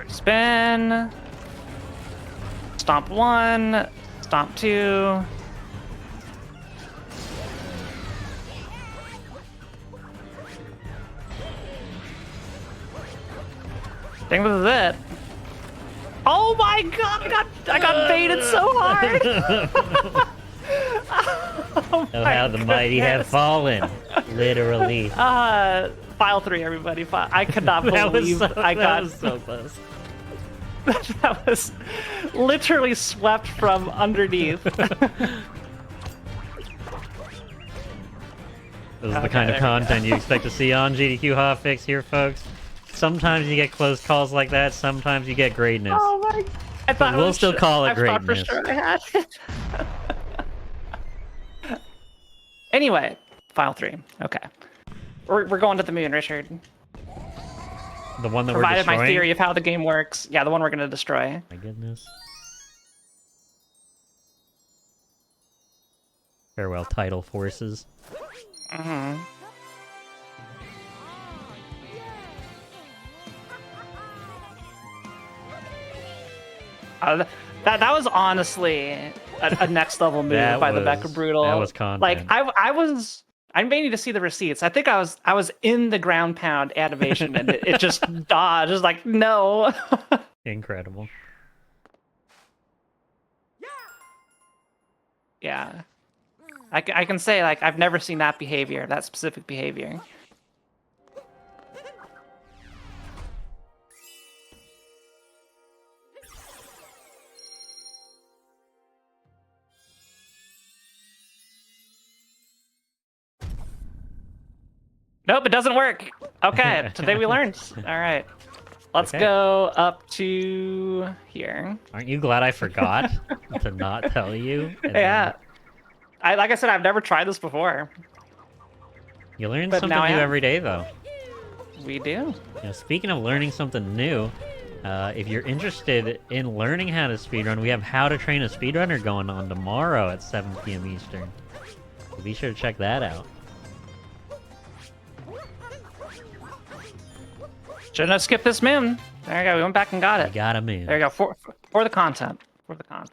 Spin. Stomp 1. Stomp 2. I think this is it. Oh my god, I got baited so hard. Oh how the mighty have fallen. Literally. File 3, everybody. I could not believe I got. That was so close. That was literally swept from underneath. This is the kind of content you expect to see on GDQ Hotfix here, folks. Sometimes you get close calls like that, sometimes you get greatness. Oh my! I thought we'll still call it I greatness. thought for sure I had it. Anyway, File 3. Okay. We're going to the moon, Richard. The one that Provided we're destroying? my theory of how the game works. Yeah, the one we're going to destroy. My goodness. Farewell, tidal forces. Mm-hmm. That was honestly a next level move by the Mecha Brutal. That was content. Like I'm waiting to see the receipts. I think I was in the ground pound animation and it just dodged. It was like, no. Incredible. Yeah. I can say, like, I've never seen that behavior, that specific behavior. Nope, it doesn't work. Okay, today we learned. All right. Let's go up to here. Aren't you glad I forgot to not tell you? Yeah. Like I said, I've never tried this before. You learn something new every day, though. We do. Speaking of learning something new, if you're interested in learning how to speedrun, we have How to Train a Speedrunner going on tomorrow at 7 p.m. Eastern. So be sure to check that out. Shouldn't have skipped this moon. There you go. We went back and got it. We got a moon. There you go. For the content. For the content.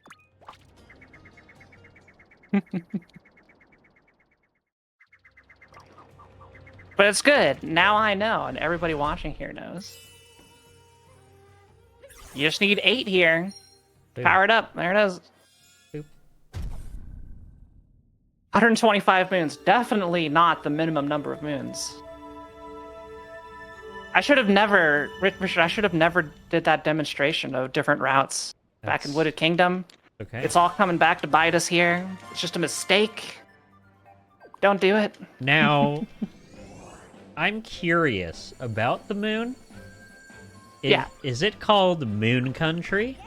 But it's good. Now I know, and everybody watching here knows. You just need 8 here. Boop. Power it up. There it is. Boop. 125 moons. Definitely not the minimum number of moons. I should have never, Richard, I should have never did that demonstration of different routes back in Wooded Kingdom. Okay. It's all coming back to bite us here. It's just a mistake. Don't do it. Now, I'm curious about the moon. Is it called Moon Country?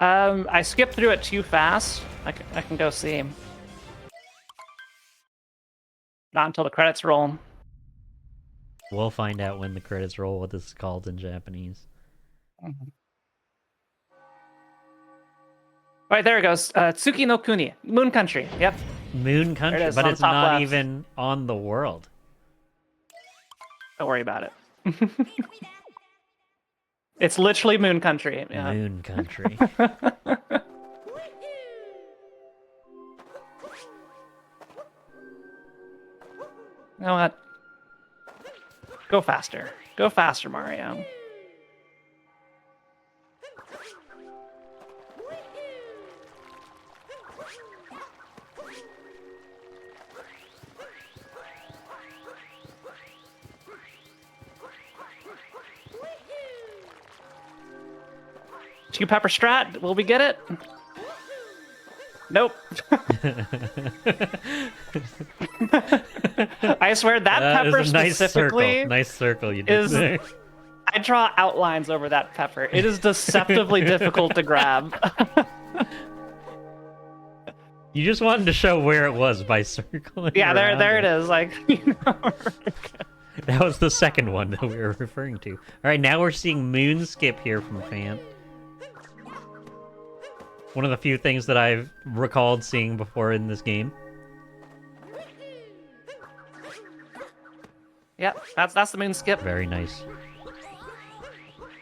I skipped through it too fast. I can go see. Not until the credits roll. We'll find out when the credits roll what this is called in Japanese. Mm-hmm. Right, there it goes. Tsuki no Kuni. Moon Country. Yep. Moon Country, but it's not left. Even on the world. Don't worry about it. It's literally Moon Country. Yeah. Moon Country. You know what? Go faster. Go faster, Mario. Two pepper strat, will we get it? Nope. I swear that pepper specifically nice circle you did there. I draw outlines over that pepper. It is deceptively difficult to grab. You just wanted to show where it was by circling. Yeah, there it is. Like, you know. That was the second one that we were referring to. All right, now we're seeing Moon Skip here from Fant. One of the few things that I've recalled seeing before in this game. Yep, that's the Moon Skip. Very nice.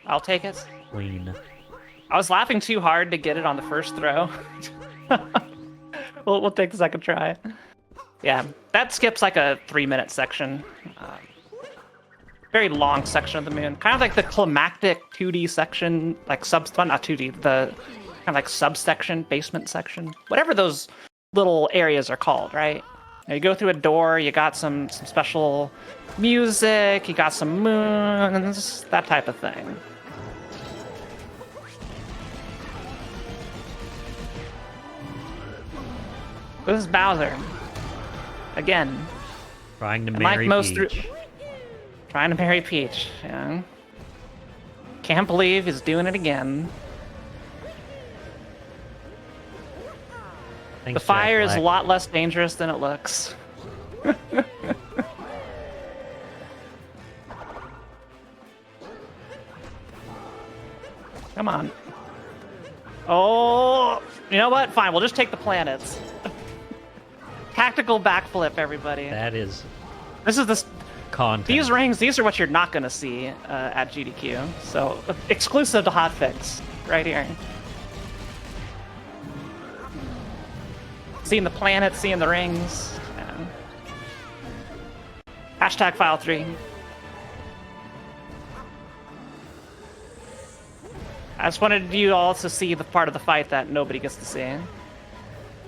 I'll take it. Clean. I was laughing too hard to get it on the first throw. We'll take the second try. Yeah, that skips like a 3-minute section. Very long section of the moon. Kind of like the climactic 2D section, like not 2D, the kind of like subsection, basement section. Whatever those little areas are called, right? You go through a door, you got some special music, you got some moons, that type of thing. This is Bowser. Again. Trying to marry Peach. Trying to marry Peach, yeah. Can't believe he's doing it again. Thanks, the fire is a lot less dangerous than it looks. Come on. Oh, you know what? Fine, we'll just take the planets. Tactical backflip, everybody. That is. This is this. Content. These rings, these are what you're not going to see at GDQ. So, exclusive to Hotfix, right here. Seeing the planets, seeing the rings. Yeah. Hashtag file 3. I just wanted you all to see the part of the fight that nobody gets to see.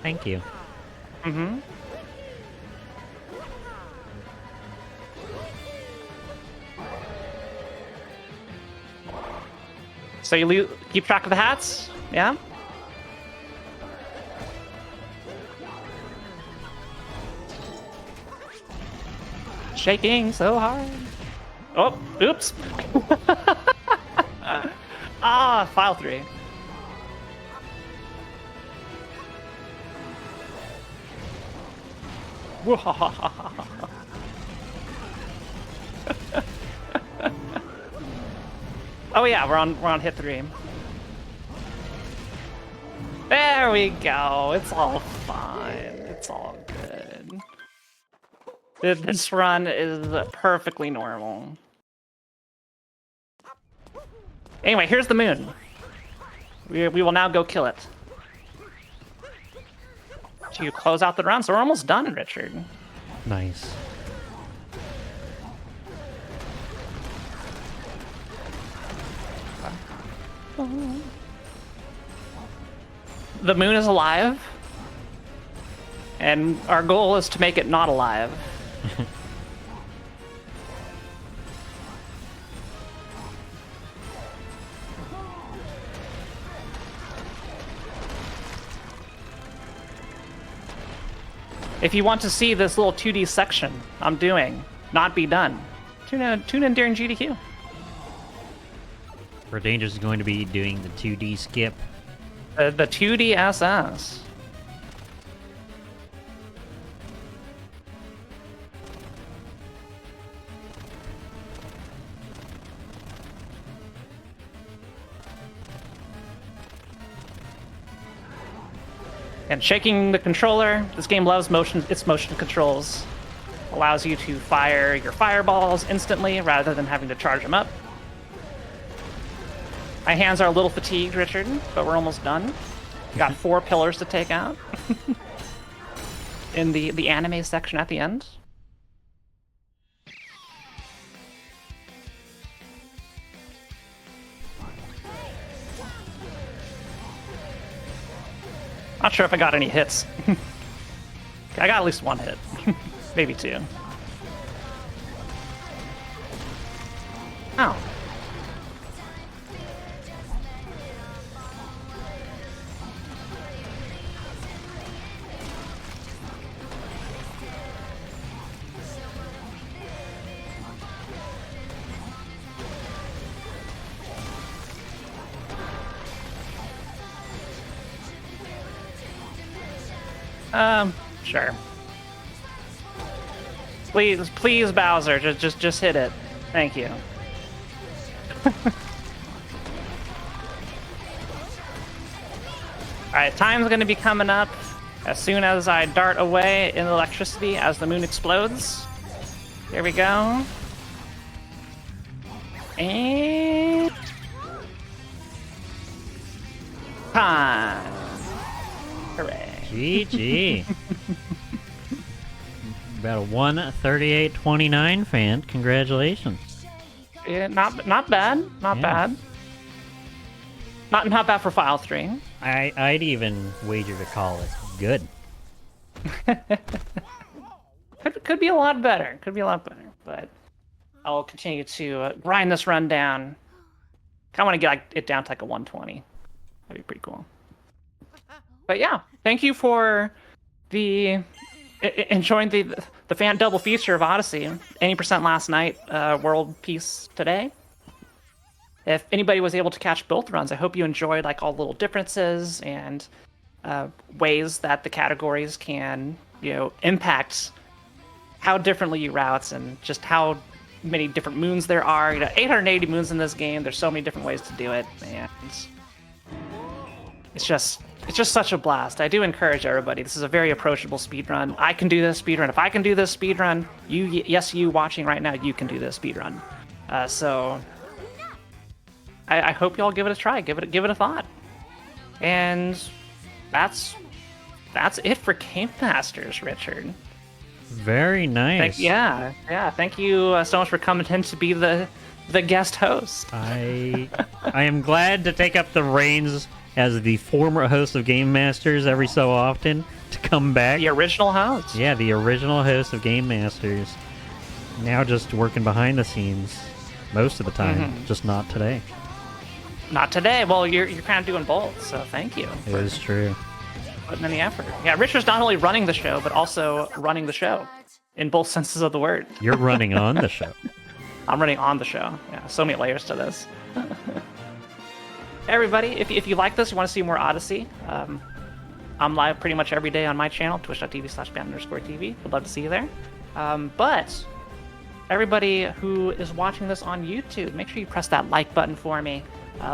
Thank you. Mm-hmm. So you keep track of the hats? Yeah? Shaking so hard. Oh, oops. File 3. Oh yeah, we're on hit 3. There we go. It's all fine. It's all good. This run is perfectly normal. Anyway, here's the moon. We will now go kill it. To close out the run, so we're almost done, Richard. Nice. The moon is alive, and our goal is to make it not alive. If you want to see this little 2D section I'm doing not be done, tune in during GDQ. Where Danger's is going to be doing the 2D skip. The 2D SS. And shaking the controller, this game loves its motion controls. Allows you to fire your fireballs instantly rather than having to charge them up. My hands are a little fatigued, Richard, but we're almost done. Got 4 pillars to take out. In the anime section at the end. Not sure if I got any hits. I got at least 1 hit. Maybe 2. Oh. Sure. Please, Bowser, just hit it. Thank you. Alright, time's gonna be coming up as soon as I dart away in electricity as the moon explodes. Here we go. And... time. Hooray. GG. About a 1:38:29 fan. Congratulations. Yeah, not bad. Not bad. Not bad for file 3. I'd even wager to call it good. Could be a lot better. Could be a lot better. But I'll continue to grind this run down. I want to get it down to like a 120. That'd be pretty cool. But yeah, thank you for enjoying the fan double feature of Odyssey. 80% last night, world peace today. If anybody was able to catch both runs, I hope you enjoyed like all the little differences and ways that the categories can, impact how differently you route and just how many different moons there are. 880 moons in this game. There's so many different ways to do it, and it's just such a blast. I do encourage everybody. This is a very approachable speedrun. I can do this speedrun. If I can do this speedrun, you watching right now, you can do this speedrun. So I hope y'all give it a try. Give it a thought. And that's it for Game Masters, Richard. Very nice. Yeah. Thank you so much for coming in to be the guest host. I am glad to take up the reins as the former host of Game Masters every so often to come back. The original host. Yeah, the original host of Game Masters. Now just working behind the scenes most of the time, just not today. Not today. Well, you're kind of doing both, so thank you. It is true. Putting in the effort. Yeah, Richard's not only running the show, but also running the show in both senses of the word. You're running on the show. I'm running on the show. Yeah, so many layers to this. Everybody, if you like this, you want to see more Odyssey, I'm live pretty much every day on my channel, twitch.tv/ban_TV. Would love to see you there. But everybody who is watching this on YouTube, make sure you press that like button for me.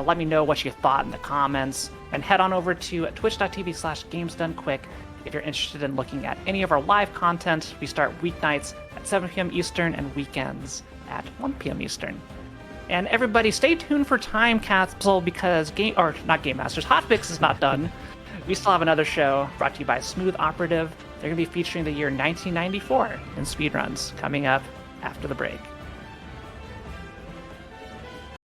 Let me know what you thought in the comments, and head on over to twitch.tv/gamesdonequick if you're interested in looking at any of our live content. We start weeknights at 7 p.m. Eastern and weekends at 1 p.m. Eastern. And everybody, stay tuned for Time Capsule because Game Masters Hotfix is not done. We still have another show brought to you by Smooth Operative. They're going to be featuring the year 1994 in speedruns coming up after the break.